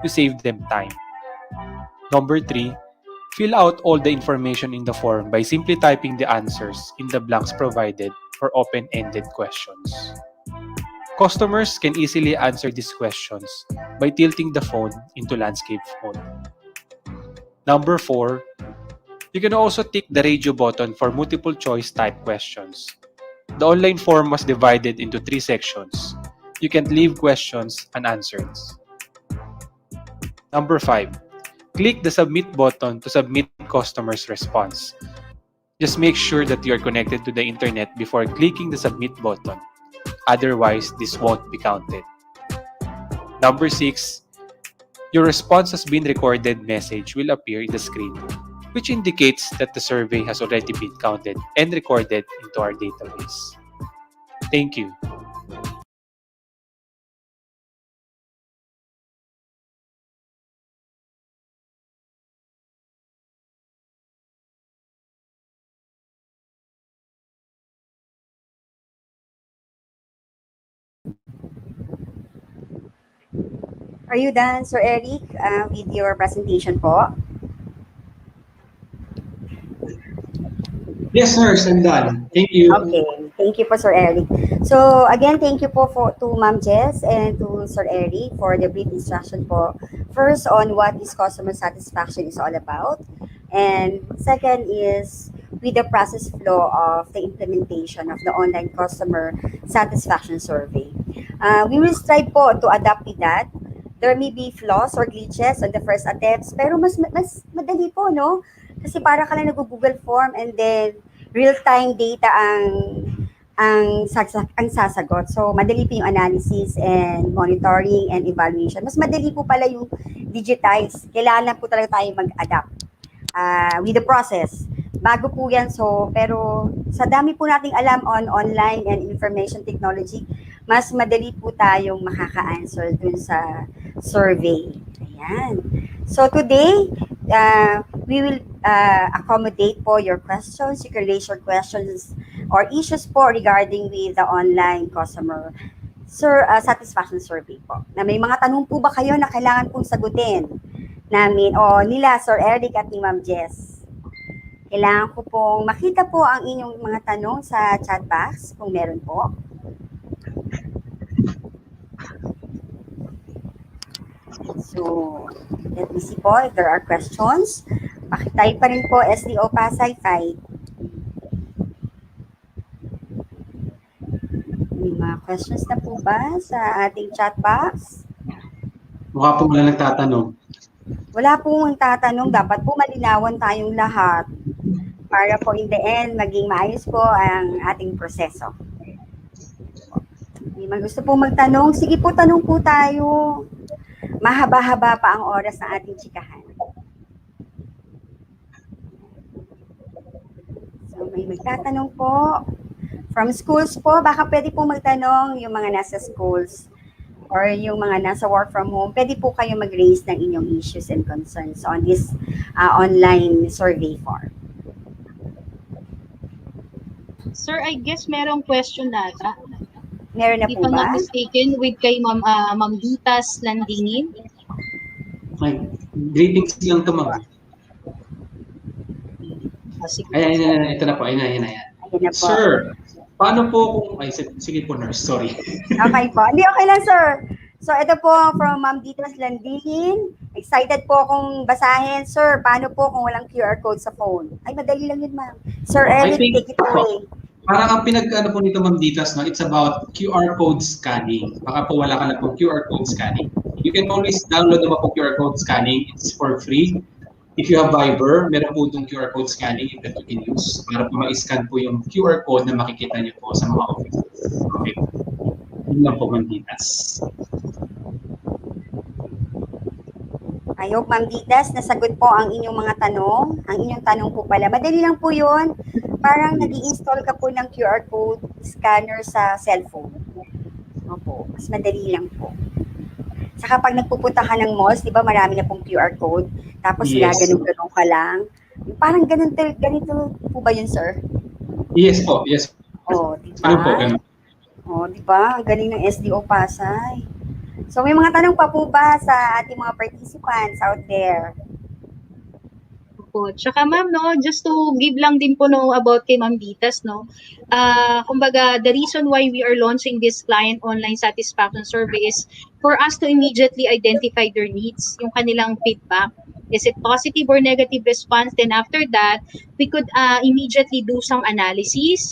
you save them time. Number 3, fill out all the information in the form by simply typing the answers in the blanks provided for open-ended questions. Customers can easily answer these questions by tilting the phone into landscape mode. Number 4, you can also tick the radio button for multiple choice type questions. The online form was divided into 3 sections. You can leave questions unanswered. Number 5, click the submit button to submit customer's response. Just make sure that you are connected to the internet before clicking the submit button. Otherwise, this won't be counted. Number 6, your response has been recorded message will appear in the screen, which indicates that the survey has already been counted and recorded into our database. Thank you. Are you done, Sir Eric, with your presentation po? Yes, nurse, I'm done. Thank you. Okay, thank you po, Sir Eric. So, again, thank you po to Ma'am Jess and to Sir Eric for the brief instruction po. First, on what is customer satisfaction is all about. And second is with the process flow of the implementation of the online customer satisfaction survey. We will strive po to adapt with that. There may be flaws or glitches on the first attempts, pero mas madali po, no? Kasi para ka lang nag-Google form and then real-time data ang sasagot. So, madali po yung analysis and monitoring and evaluation. Mas madali po pala yung digitize. Kailangan lang po talaga tayo mag-adapt with the process. Bago po yan. So, pero sa dami po nating alam on online and information technology, mas madali po tayong makaka-answer dun sa survey. Ayan. So, today, we will accommodate po your questions. You can raise your questions or issues po regarding with the online customer satisfaction survey po. Na may mga tanong po ba kayo na kailangan pong sagutin namin o nila Sir Eric at ni Ma'am Jess? Kailangan ko pong makita po ang inyong mga tanong sa chat box kung meron po. So, let me see po if there are questions. Pakitay pa rin po SDO Pasay 5. May mga questions na po ba sa ating chat box? Mukha po wala nagtatanong. Wala pong tatanong. Dapat po malinawan tayong lahat para po in the end, maging maayos po ang ating proseso. May mga gusto po magtanong. Sige po, tanong po tayo. Mahaba-haba pa ang oras ng ating chikahan. So, may magtatanong po. From schools po, baka pwede po magtanong yung mga nasa schools or yung mga nasa work from home. Pwede po kayo mag-raise ng inyong issues and concerns on this online survey form. Sir, I guess merong question nata. Meron na If po I'm ba? not mistaken, with kay Ma'am Ditas Landingin. Okay. Greetings lang to, ma'am. Sige. Ayan, ito na po. Ayan. Ayun na po. Sir, paano po kung... Ay, sige po, nurse. Sorry. Okay po. Hindi, okay lang, sir. So, ito po from Ma'am Ditas Landingin. Excited po akong basahin. Sir, paano po kung walang QR code sa phone? Ay, madali lang yun, ma'am. Sir Eric, take it away. Parang ang pinag-ano po nito, Ma'am Ditas, no? It's about QR code scanning. Baka po wala ka na po QR code scanning. You can always download naman po QR code scanning. It's for free. If you have Viber, meron po itong QR code scanning that you can use para po ma-scan po yung QR code na makikita niyo po sa mga offices. Okay. Yun lang po, Ma'am Ditas. I hope, Ma'am Ditas, nasagot po ang inyong mga tanong. Ang inyong tanong po pala. Madali lang po yun. parang nag Yes. install ka po ng QR code scanner sa cellphone. Opo, mas madali lang po. Saka pag nagpupunta ka ng malls, 'di ba marami na pong QR code, tapos Yes. gaganon-ganon ka lang. Parang ganito po ba yun, sir? Yes po, yes. Oh, 'di Ganun po, ba? ganun. Oh, 'di ba? Ang galing ng SDO Pasay. So may mga tanong pa po ba sa ating mga participants out there? Po. Tsaka ma'am, no, just to give lang din po no about kay Ma'am Vitas, no. Kumbaga, the reason why we are launching this client online satisfaction survey is for us to immediately identify their needs, yung kanilang feedback. Is it positive or negative response? Then after that, we could immediately do some analysis.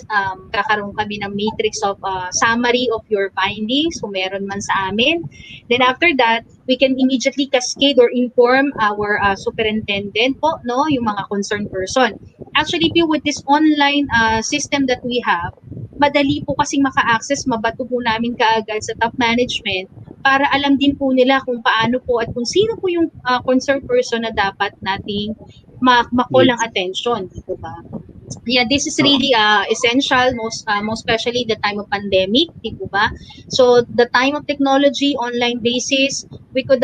Kakaroon kami ng matrix of summary of your findings kung meron man sa amin. Then after that, we can immediately cascade or inform our superintendent po, no, yung mga concerned person. Actually, po, with this online system that we have, madali po kasing maka-access, mabato po namin kaagad sa top management para alam din po nila kung paano po at kung sino po yung concerned person na dapat nating ma-call ang Yes. attention, di ba? Yeah, this is Oo. really essential, most especially the time of pandemic, di po ba? So the time of technology, online basis, we could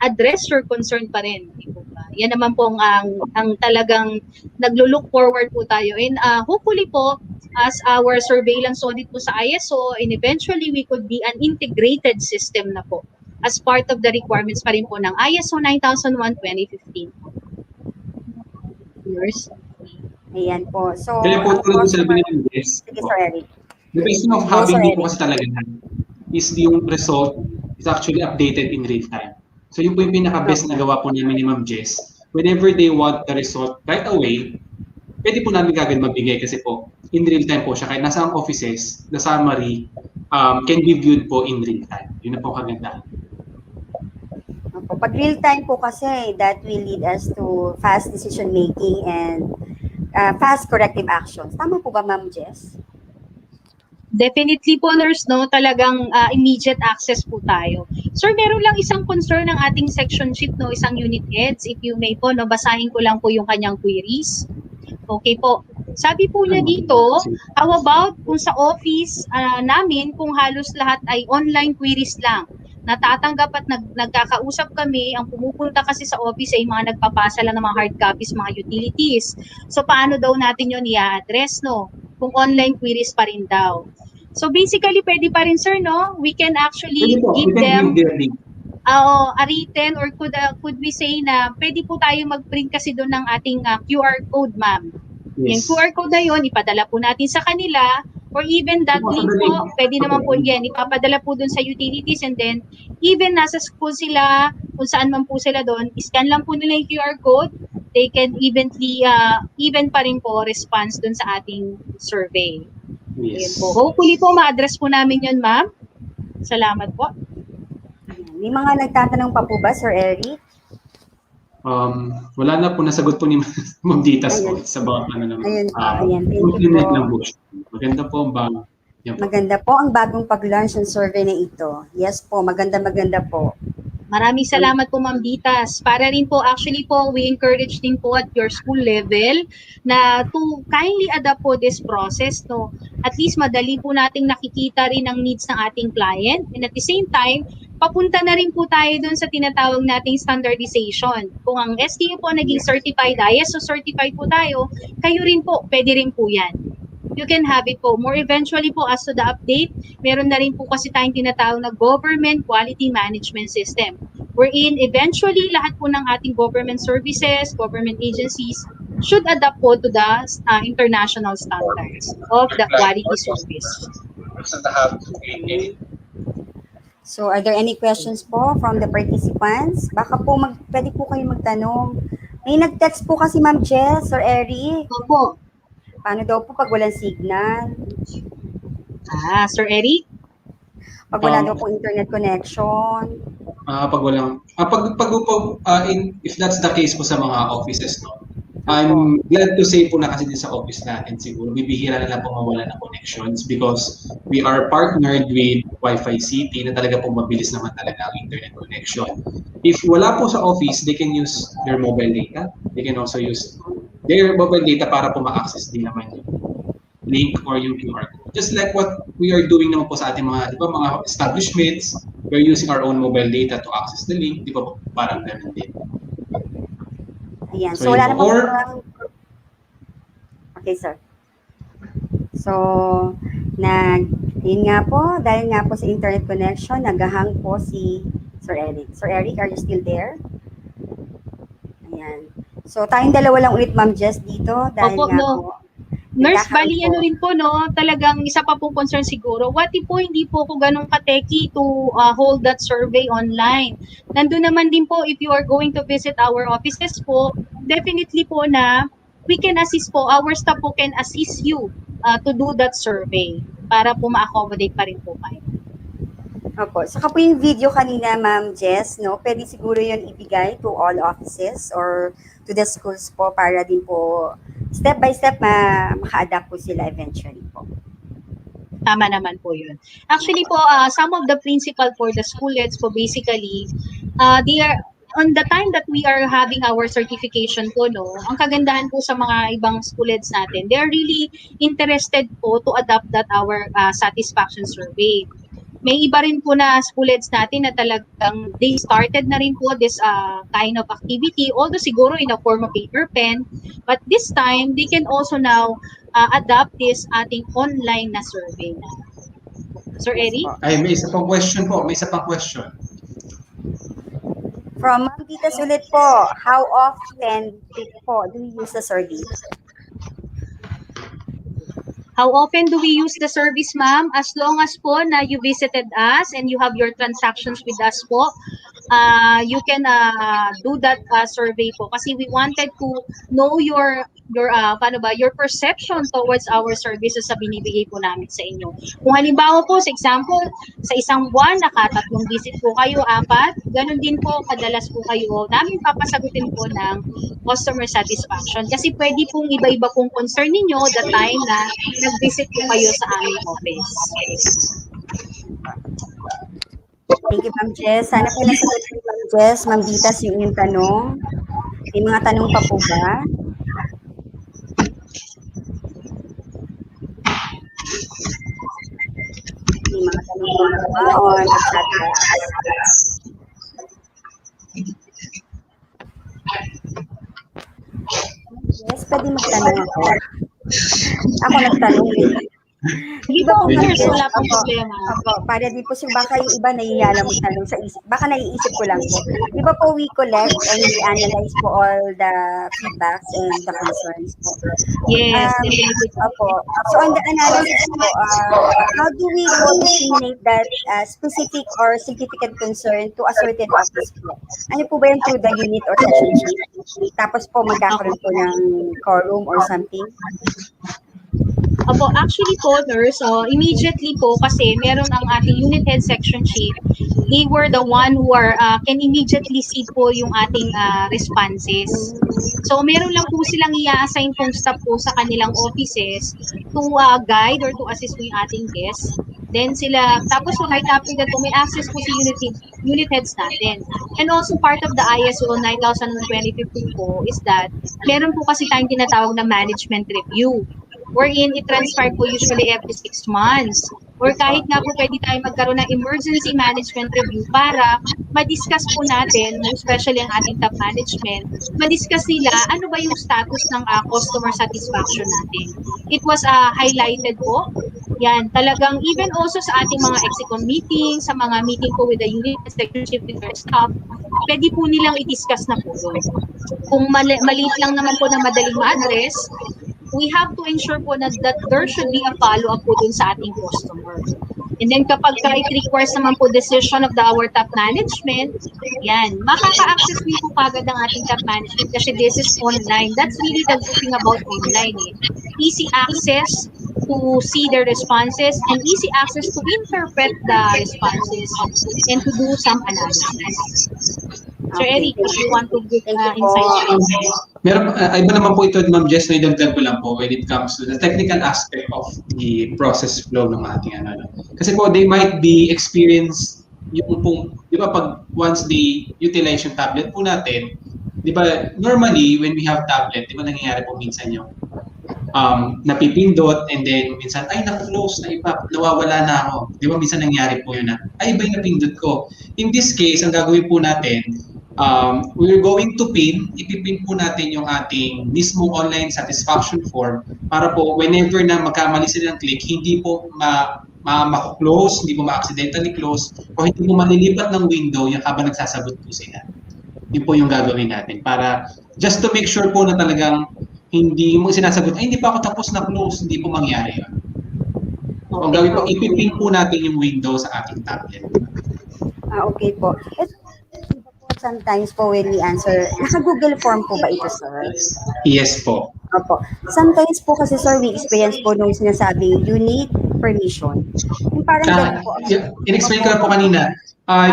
address your concern pa rin, di po ba? Yan naman po ang talagang naglo-look forward po tayo. And hopefully po, as our surveillance audit po sa ISO, and eventually we could be an integrated system na po as part of the requirements pa rin po ng ISO 9001:2015. Yours? Ayan po. So, Kaya po ang tulad ng sabi customer... ni Jess, Sige, Sir Eric. the reason of Go, Sir having dito Eric. kasi talaga is yung result is actually updated in real time. So yung po yung pinaka-best na gawa po namin ni Ma'am Jess. Whenever they want the result right away, pwede po namin kagad mabigay kasi po in real time po siya. Kahit nasa ang offices, the summary can be viewed po in real time. Yun na po kagandahan. Opo. Pag real time po kasi, that will lead us to fast decision making and fast corrective actions. Tama po ba, Ma'am Jess? Definitely po, nurse, no, talagang immediate access po tayo. Sir, meron lang isang concern ng ating section sheet, no, isang unit heads. If you may po, no, basahin ko lang po yung kanyang queries. Okay po. Sabi po niya dito, how about kung sa office namin, kung halos lahat ay online queries lang. Natatanggap at nagkakausap kami, ang pumupunta kasi sa office ay mga nagpapasa lang ng mga hard copies, mga utilities. So paano daw natin yun i-address, no? Kung online queries pa rin daw. So basically, pwede pa rin, sir, no? We can actually Pwede po, we give can them give their link. a written, or could we say na pwede po tayo mag-print kasi doon ng ating QR code, ma'am. Yung Yes. QR code na yun, ipadala po natin sa kanila, or even that Ipo sa link link. po, pwede naman po yan, ipapadala po doon sa utilities, and then even nasa school sila, kung saan man po sila doon, scan lang po nila yung QR code, they can even pa rin po response doon sa ating survey. Yun Yes. po. Hopefully po ma-address po namin yun, ma'am. Salamat po. Ayan. May mga nagtatanong pa po ba, Sir Eric? Wala na po, nasagot po ni Ma'am Ditas po. Ayun. It's about ano naman. Ayun po, ayan. Thank you Compliment po. lang po siya. Maganda po ang bago. Yan po. Maganda po ang bagong pag-launch ng survey na ito. Yes po, maganda po. Maraming salamat po, Ma'am Ditas. Para rin po, actually po, we encourage din po at your school level na to kindly adapt po this process. No? At least madali po nating nakikita rin ang needs ng ating client. And at the same time, papunta na rin po tayo dun sa tinatawag nating standardization. Kung ang STU po naging certified, ISO certified po tayo, kayo rin po, pwede rin po yan. You can have it po. More eventually po, as to the update, meron na rin po kasi tayong tinatawag na Government Quality Management System. Wherein eventually, lahat po ng ating government services, government agencies, should adapt po to the international standards of the quality service. So, are there any questions po from the participants? Baka po pwede po kayo magtanong. May nag-text po kasi Ma'am Jess or Eric. Opo. Paano daw po pag walang signal? Sir Eric? Pag wala daw po internet connection? Pag walang, if that's the case po sa mga offices, no? I'm glad to say po na kasi din sa office natin siguro, bibihira na lang po mawala ng connections because we are partnered with Wi-Fi City na talaga po mabilis naman talaga ang internet connection. If wala po sa office, they can use their mobile data. They can also use their mobile data para po ma-access din naman yung link or yung QR code. Just like what we are doing naman po sa ating mga, di ba, mga establishments, we're using our own mobile data to access the link, di ba po? Parang ganun din. Ayan. So, So, yun wala po. naman Or, okay, sir. So, yun nga po, dahil nga po sa internet connection, naghahang po si Sir Eric. Sir Eric, are you still there? Ayan. So, tayong dalawa lang ulit, Ma'am Jess, dito. Dahil Opo, nga no. po, Nurse, nagkakaroon bali po. ano rin po, no, talagang isa pa pong concern siguro, what if po hindi po ako ganun kateki to hold that survey online? Nandun naman din po, if you are going to visit our offices po, definitely po na we can assist po, our staff po can assist you to do that survey para po ma-accommodate pa rin po kayo. Opo. Saka po yung video kanina, Ma'am Jess, no? Pwede siguro yun ibigay to all offices or to the schools po para din po step by step maka-adapt po sila eventually po. Tama naman po yun. Actually po, some of the principal for the school heads po basically, they are, on the time that we are having our certification po, no, ang kagandahan po sa mga ibang school heads natin, they are really interested po to adopt that our satisfaction survey. May iba rin po na school heads natin na talagang they started na rin po this kind of activity, although siguro in a form of paper pen, but this time they can also now adopt this ating online na survey. Sir Yes Eric? po. ay, may isa pang question po. May isa pang question. From Ma'am Titas ulit po, how often po do you use the survey? How often do we use the service, ma'am? As long as po na you visited us and you have your transactions with us po, you can do that survey po kasi we wanted to know your paano ba, your perception towards our services sa binibigay po namin sa inyo. Kung halimbawa po, sa example, sa isang buwan, nakatatlong visit po kayo, 4, ganun din po, kadalas po kayo namin papasagutin po ng customer satisfaction. Kasi pwede pong iba-iba pong concern ninyo the time na nag-visit po kayo sa aming office. Thank you, Ma'am Jess. Sana po nasagot ni Ma'am Jess, Ma'am Ditas, yung inyong tanong. May mga tanong pa po ba? May mga tanong pa po ba o nag-chat box? Yes, pwede magtanong ako. Ako nagtanong eh. Sige Iba po, po, Ma'am nurse, Jess, wala pong opo, problema. opo, para di po siya, baka yung iba nahihiya magtanong sa isip, baka naiisip ko lang po. Di ba po we collect and we analyze po all the feedbacks and the concerns po. Yes, definitely po. Opo. So on the analysis po, how do we po disseminate that specific or significant concern to a certain office po? Ano po ba yan through the unit or section chief? Tapos po magkakaroon po ng quorum or something? Opo, actually po, nurse, immediately po kasi meron ang ating unit head section chief. They were the one who are, can immediately see po yung ating responses. So, meron lang po silang i-assign pong staff po sa kanilang offices to guide or to assist po yung ating guests. Then sila, tapos right after that po, may access po si unit heads natin. And also part of the ISO 9000:2015 po is that meron po kasi tayong tinatawag na management review wherein i-transfer po usually every 6 months. Or kahit nga po pwede tayo magkaroon ng emergency management review para ma-discuss po natin, most especially ang ating top management, ma-discuss nila ano ba yung status ng customer satisfaction natin. It was highlighted po. Yan, talagang even also sa ating mga execom meeting, sa mga meeting po with the unit executive with their staff, pwede po nilang i-discuss na po yun. Kung maliit lang naman po na madaling ma-address, we have to ensure po na that there should be a follow-up po dun sa ating customer. And then kapag it requires naman po decision of our top management, yan, makaka-access din po kagad ang ating top management kasi this is online. That's really the good thing about online eh. Easy access to see their responses and easy access to interpret the responses and to do some analysis. Sir Okay, Eric, if you want to give thank you po. insights. Meron, iba naman po ito, Ma'am Jess, na idagdag ko lang po when it comes to the technical aspect of the process flow ng ating ano. Kasi po, they might be experience yung pong, di ba pag once they utilize yung tablet po natin, Di ba, normally, when we have tablet, di ba nangyayari po minsan yung napipindot and then minsan, ay, na-close na iba, nawawala na ako. Di ba minsan nangyari po yun na, ay, iba yung napindot ko. In this case, ang gagawin po natin, we're going to pin, ipipin po natin yung ating mismong online satisfaction form para po whenever na magkamali sila ng click, hindi po ma-close, hindi po ma-accidentally close, o hindi po malilipat ng window yung habang nagsasagot po sila. Yun po yung gagawin natin para just to make sure po na talagang hindi mo sinasagot, ay hindi pa ako tapos na close, hindi po mangyari yun. So, ang gawin po, ipipin po natin yung window sa ating tablet. Okay po. Sometimes po when we answer, naka-Google form po ba ito, sir? Yes po. Opo. Sometimes po kasi, sir, we experience po nung sinasabi, you need permission. Yung parang ganun po. In-explain ko na po kanina,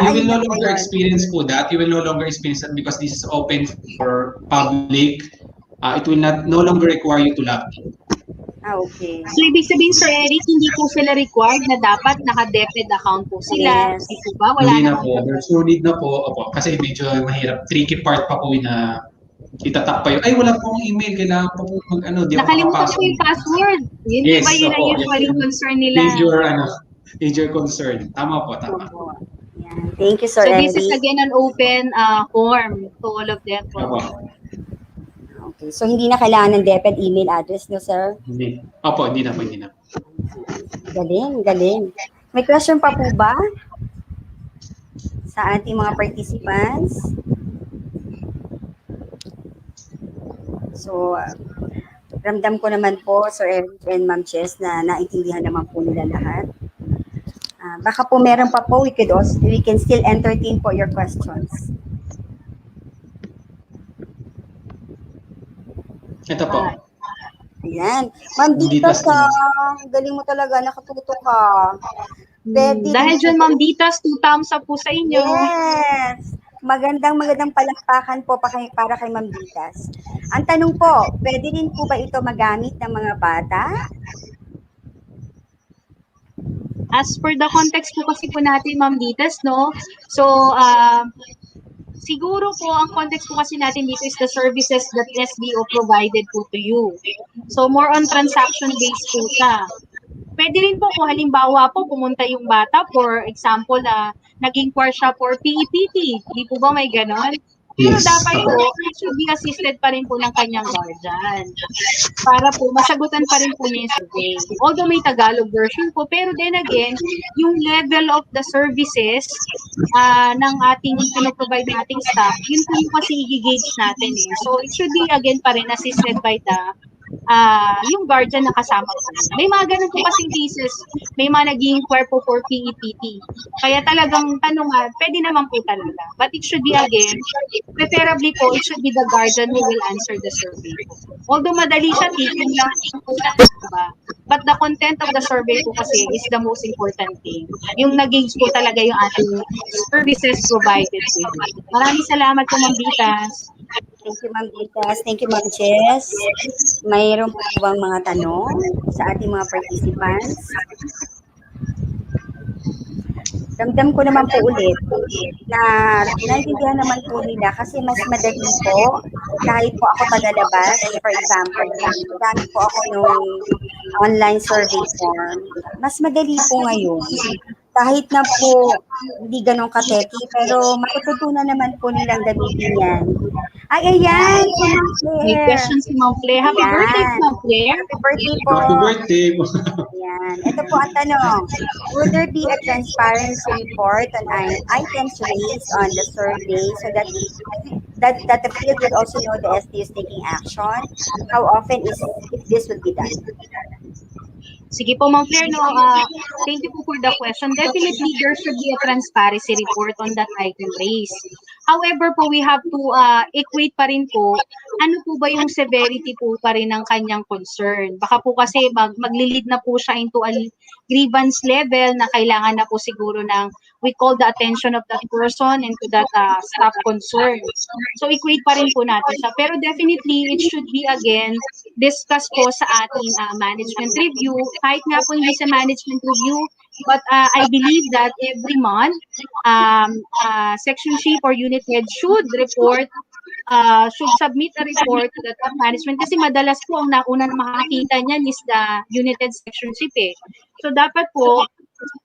you will no ayun na po longer yun. experience po that. You will no longer experience that because this is open for public. It will no longer require you to log in. Okay. So, ibig sabihin, Sir Eric, hindi po sila required na dapat naka-DepEd account po sila. Yes. Di po ba? Wala Hindi na naman po. There's no need na po. Opo. Kasi medyo mahirap. Tricky part pa po na itatak pa yun. Ay, wala pong email. Kailangan pa po mag-ano. Di ako Nakalimutan makapasok. po yung password. Yun Yes, ba yun ang opo. usually concern nila? Major concern. Tama po, tama. Opo. Yan. Thank you, Sir So, Eric. this is again an open form to all of them. Opo. Okay. So, hindi na kailangan ng DepEd email address, no, sir? Hindi. Opo, hindi na po, hindi na. Galing, galing. May question pa po ba sa ating mga participants? So, ramdam ko naman po, Sir Eric and Ma'am Chess, na naintindihan naman po nila lahat. Baka po meron pa po, we can still entertain po your questions. Ito po. Ayan. Ma'am Ditas, galing mo talaga, nakatuto ka. Dahil dyan, Ma'am Ditas, 2 thumbs up po sa inyo. Yes. Magandang palakpakan po para kay Ma'am Ditas. Ang tanong po, pwede rin po ba ito magamit ng mga bata? As per the context po kasi po natin, Ma'am Ditas, no? So, siguro po, ang context po kasi natin dito is the services that SDO provided po to you. So, more on transaction-based po siya. Pwede rin po kung halimbawa po pumunta yung bata, for example, nag-inquire siya for PEPT. Di po ba may ganon? Pero Yes. dapat po, it should be assisted pa rin po ng kanyang guardian. Para po, masagutan pa rin po niya yung survey. Although may Tagalog version po, pero then again, yung level of the services ng ating pinoprovide nating staff, yun po yung kasi i-gauge natin eh. So, it should be again pa rin assisted by the yung guardian na kasama po. May mga ganun po kasing cases, may mga nag-i-inquire po for PEPT. Kaya talagang tanungan, pwede naman po talaga. But it should be again, preferably po, it should be the guardian who will answer the survey po. Although madali siya, taking lang po siya, diba? But the content of the survey po kasi is the most important thing. Yung nag-gauge po talaga yung ating services provided po. Maraming salamat po, Ma'am Bitas. Thank you, Ma'am Ditas. Thank you, Ma'am Chess. Mayroon po bang mga tanong sa ating mga participants? Ramdam ko naman po ulit na naintindihan naman po nila kasi mas madali po kahit po ako tagalabas. For example, gamit po ako nung online survey form. Mas madali po ngayon. Kahit na po hindi ganun ka-techy, pero matututunan naman po nilang gamitin yan. Ay, ayan! Si Ma'am Claire. May question si Ma'am Claire. Happy birthday, Ma'am Claire. Happy birthday po. Happy birthday po. Ayan. Ito po ang tanong. Would there be a transparency report on items raised on the survey so that the field would also know the SDU is taking action? How often if this would be done? Sige po, Ma'am Claire, no, thank you po for the question. Definitely, there should be a transparency report on that item raised. However po, we have to equate pa rin po, ano po ba yung severity po pa rin ng kanyang concern. Baka po kasi maglilid na po siya into a grievance level na kailangan na po siguro ng we call the attention of that person into that staff concern. So, equate pa rin po natin siya. Pero definitely, it should be again discussed po sa ating management review. Kahit nga po hindi sa management review, but I believe that every month, section chief or unit head should report should submit a report to the top management kasi madalas po ang nauna na makakita niyan is the unit head section chief eh. So dapat po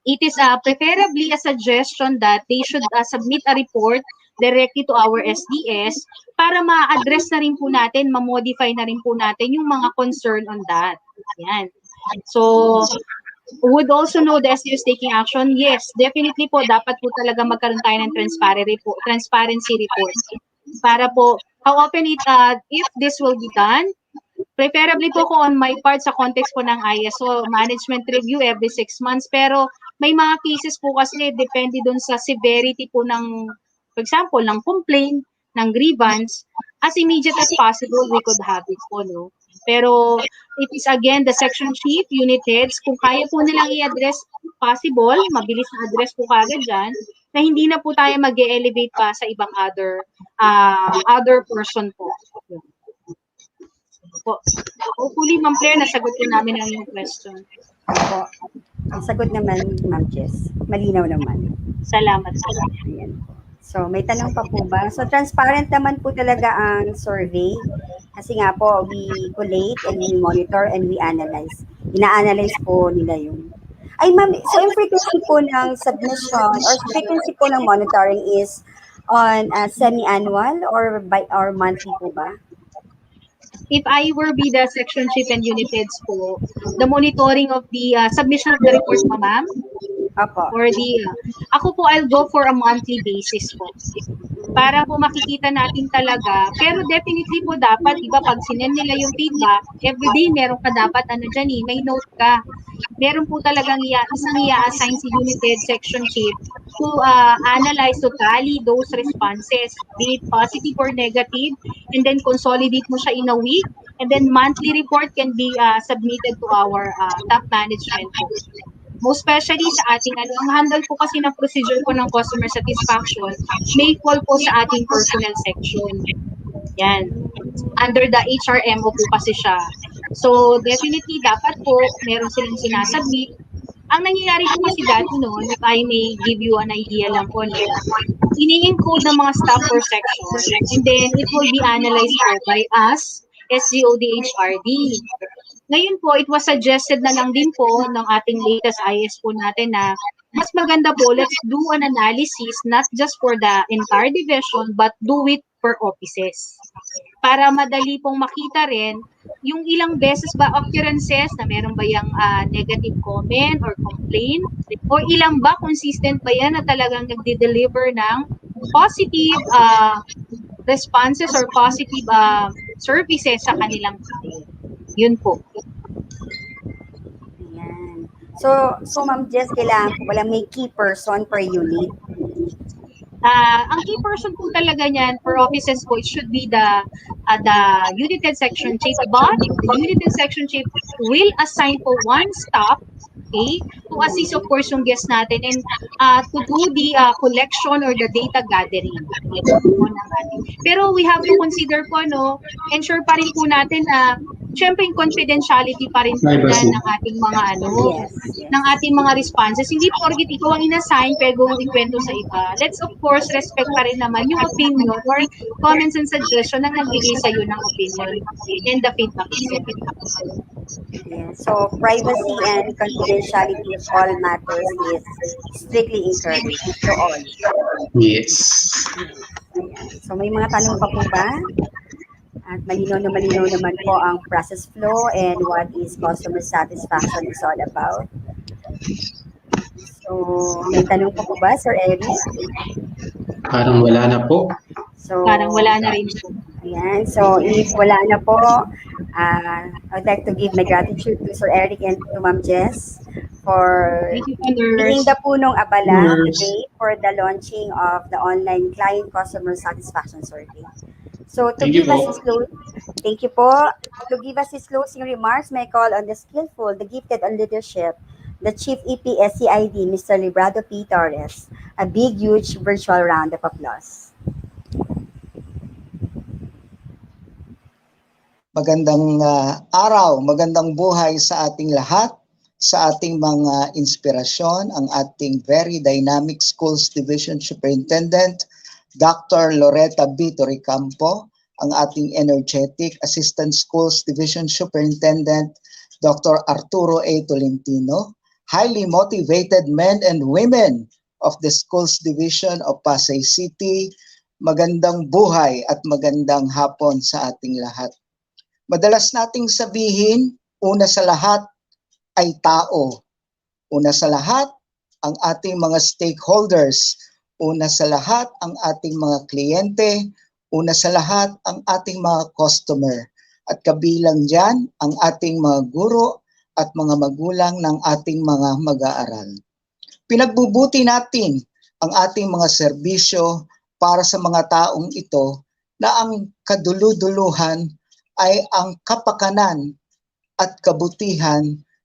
it is preferably a suggestion that they should submit a report directly to our SDS para ma-address na rin po natin, ma-modify na rin po natin yung mga concern on that. Yan. So, would also know the SDO is taking action? Yes, definitely po, dapat po talaga magkaroon tayo ng transparency report. Para po, how often if this will be done, preferably po ko on my part sa context po ng ISO management review every 6 months. Pero may mga cases po kasi depende dun sa severity po ng, for example, ng complaint, ng grievance. As immediate as possible, we could have it po, no? Pero it is again the section chief, unit heads, kung kaya po nilang i-address possible, mabilis na address po kagad dyan, na hindi na po tayo mag-elevate pa sa ibang other person po. Po. Hopefully, Ma'am Claire, nasagot ko namin ang iyong question. Opo. Ang sagot naman, Ma'am Jess. Malinaw naman. Salamat po. Ayan po. So, may tanong pa po ba? So, transparent naman po talaga ang survey. Kasi nga po, we collate and we monitor and we analyze. Ina-analyze po nila yung... Ay, ma'am, so yung frequency po ng submission or frequency po ng monitoring is on semi-annual or monthly po ba? If I were be the section chief and unit heads po, the monitoring of the submission of the report po, ma'am, Opo. or the, ako po, I'll go for a monthly basis po. Para po makikita natin talaga, pero definitely po dapat, iba pag sinend nila yung feedback, everyday meron ka dapat, dyan may note ka. Meron po talagang isang i-assign si unit head section chief to analyze, to tally those responses, be it positive or negative, and then consolidate mo siya in a week, and then monthly report can be submitted to our top management po. Most especially sa ating, ang handle po kasi ng procedure po ng customer satisfaction, may fall po sa ating personnel section. Yan. Under the HRMO po kasi siya. So, definitely, dapat po, meron silang sinasubmit. Ang nangyayari po kasi dati noon, if I may give you an idea lang po, no, ini-encode ng mga staff per section, and then it will be analyzed po by us, SGODHRD. Ngayon po, it was suggested na lang din po ng ating latest IS po natin na mas maganda po, let's do an analysis not just for the entire division, but do it per offices. Para madali pong makita rin yung ilang beses ba occurrences na meron ba yung negative comment or complaint, o ilang ba consistent ba yan na talagang nagde-deliver ng positive responses or positive services sa kanilang client. Yun po. Ayan. So Ma'am Jess, kailangan po pala may key person per unit. Ang key person po talaga niyan for offices po, it should be the unit head section chief, but the unit head section chief will assign po one staff, okay, to assist of course yung guest natin and to do the collection or the data gathering. Pero we have to consider po, no, ensure pa rin po natin na syempre yung confidentiality pa rin po yan ng ating mga Yes. ng ating mga responses. Hindi porket ikaw ang inassign, pero ikwento sa iba. Let's of course respect pa rin naman yung opinion or comments and suggestion na nagbigay sa iyo ng opinion and the feedback itself. Yeah. So privacy and confidentiality of all matters is strictly encouraged to all. Yes. Ayan. So may mga tanong pa po ba? At malinaw naman po ang process flow and what is customer satisfaction is all about. So may tanong pa po ba, Sir Eric? Parang wala na po. So, Parang wala na rin po. ayan. So if wala na po, I'd like to give my gratitude to Sir Eric and to Ma'am Jess for Thank you, being Nurse. the punong abala Nurse. today for the launching of the online client customer satisfaction survey. So to Thank you give us po. his thank you po. To give us his closing remarks, may call on the skillful, the gifted on leadership, the Chief EPSCID, Mr. Librado P. Torres. A big, huge virtual round of applause. Magandang araw, magandang buhay sa ating lahat, sa ating mga inspirasyon, ang ating very dynamic Schools Division Superintendent, Dr. Loretta B. Torricampo, ang ating energetic Assistant Schools Division Superintendent, Dr. Arturo A. Tolentino, highly motivated men and women of the Schools Division of Pasay City, magandang buhay at magandang hapon sa ating lahat. Madalas nating sabihin, una sa lahat ay tao. Una sa lahat, ang ating mga stakeholders. Una sa lahat, ang ating mga kliyente. Una sa lahat, ang ating mga customer. At kabilang dyan, ang ating mga guro at mga magulang ng ating mga mag-aaral. Pinagbubuti natin ang ating mga serbisyo para sa mga taong ito na ang kaduluduluhan ay ang kapakanan at kabutihan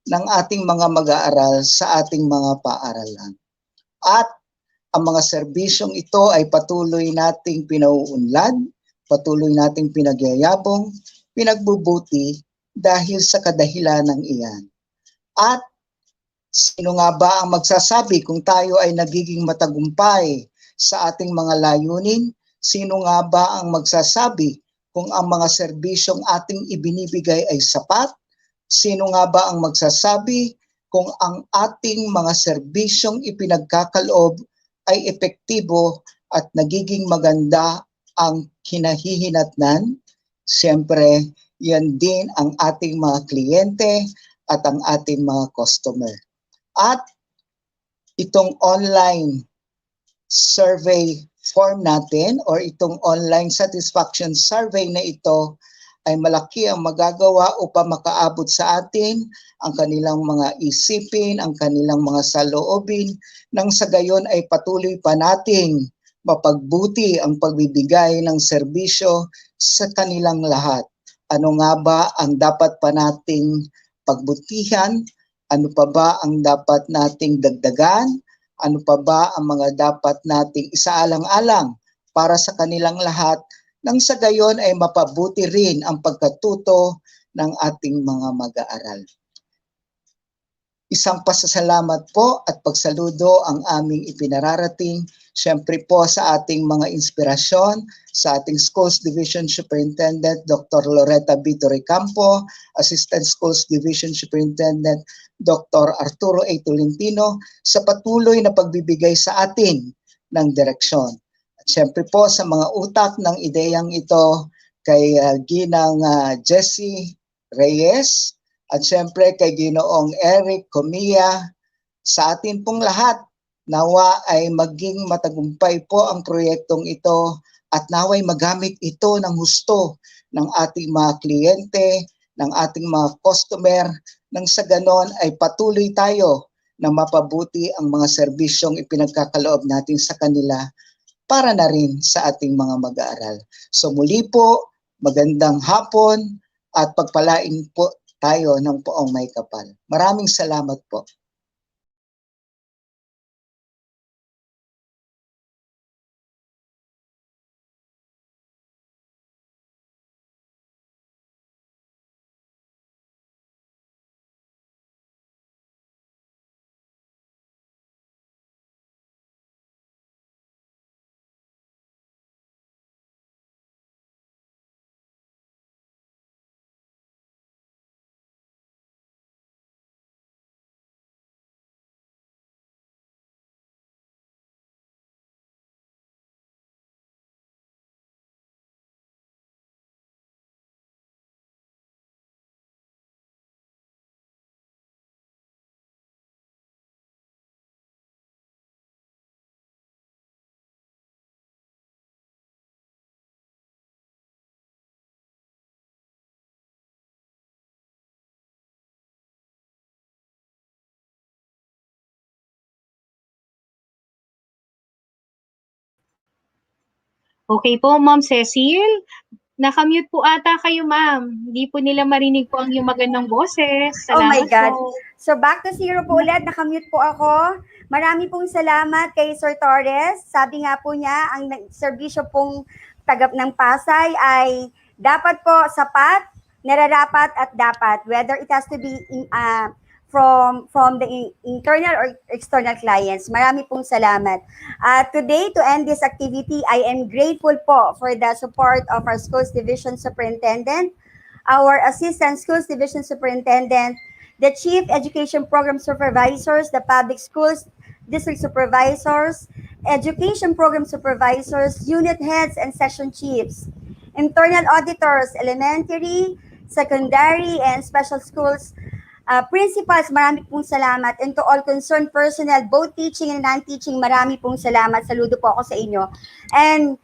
ng ating mga mag-aaral sa ating mga paaralan. At ang mga serbisyong ito ay patuloy nating pinauunlad, patuloy nating pinagyayabong, pinagbubuti dahil sa kadahilanang iyan. At sino nga ba ang magsasabi kung tayo ay nagiging matagumpay sa ating mga layunin? Sino nga ba ang magsasabi kung ang mga serbisyong ating ibinibigay ay sapat? Sino nga ba ang magsasabi kung ang ating mga serbisyong ipinagkakaloob ay epektibo at nagiging maganda ang kinahihinatnan? Siyempre, yan din ang ating mga kliyente at ang ating mga customer. At itong online survey form natin or itong online satisfaction survey na ito ay malaki ang magagawa upang makaabot sa atin ang kanilang mga isipin, ang kanilang mga saloobin, nang sa gayon ay patuloy pa nating mapagbuti ang pagbibigay ng serbisyo sa kanilang lahat. Ano nga ba ang dapat pa nating pagbutihan? Ano pa ba ang dapat nating dagdagan? Ano pa ba ang mga dapat nating isaalang-alang para sa kanilang lahat? Nang sa gayon ay mapabuti rin ang pagkatuto ng ating mga mag-aaral. Isang pasasalamat po at pagsaludo ang aming ipinararating, siyempre po sa ating mga inspirasyon, sa ating Schools Division Superintendent Dr. Loretta B. Torrecampo, Assistant Schools Division Superintendent Dr. Arturo A. Tolentino, sa patuloy na pagbibigay sa atin ng direksyon. At siyempre po sa mga utak ng ideyang ito kay Ginang Jessie Reyes, at siyempre kay Ginoong Eric Comia, sa atin pong lahat, nawa ay maging matagumpay po ang proyektong ito at naway magamit ito ng husto ng ating mga kliyente, ng ating mga customer, nang sa ganon ay patuloy tayo na mapabuti ang mga serbisyong ipinagkakaloob natin sa kanila para na rin sa ating mga mag-aaral. So muli po, magandang hapon at pagpalain po tayo ng poong may kapal. Maraming salamat po. Okay po, Ma'am Cecil. Nakamute po ata kayo, ma'am. Hindi po nila marinig po ang iyong magandang boses. Oh my Salamat God. po. So back to zero po ulit, nakamute po ako. Marami pong salamat kay Sir Torres. Sabi nga po niya, ang serbisyo pong tagap ng Pasay ay dapat po sapat, nararapat at dapat. Whether it has to be from the internal or external clients. Marami pong salamat. Today, to end this activity, I am grateful po for the support of our Schools Division Superintendent, our Assistant Schools Division Superintendent, the Chief Education Program Supervisors, the Public Schools District Supervisors, Education Program Supervisors, Unit Heads, and Session Chiefs, internal auditors, elementary, secondary, and special schools, principals, marami pong salamat. And to all concerned personnel, both teaching and non-teaching, marami pong salamat. Saludo po ako sa inyo. And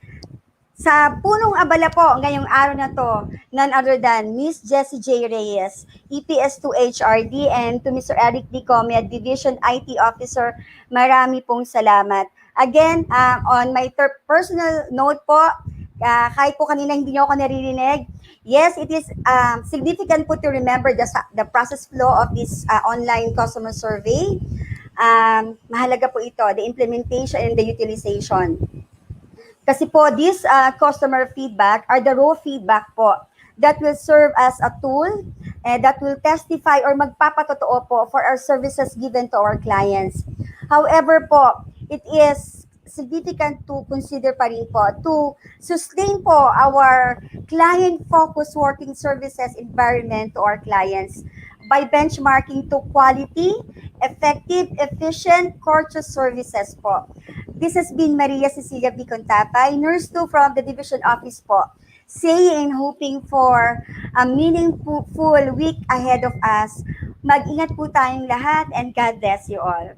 sa punong abala po ngayong araw na to, none other than Miss Jessie J. Reyes, EPS2 HRD, and to Mr. Eric D. Comia, Division IT Officer, marami pong salamat. Again, on my personal note po, kahit po kanina hindi niyo ako naririnig, yes, it is significant po to remember the process flow of this online customer survey. Mahalaga po ito, the implementation and the utilization. Kasi po, these customer feedback are the raw feedback po that will serve as a tool that will testify or magpapatotoo po for our services given to our clients. However po, it is significant to consider pa rin po to sustain po our client-focused working services environment to our clients by benchmarking to quality, effective, efficient, courteous services po. This has been Maria Cecilia B. Contapay, Nurse 2 from the Division Office po, saying and hoping for a meaningful week ahead of us. Mag-ingat po tayong lahat and God bless you all.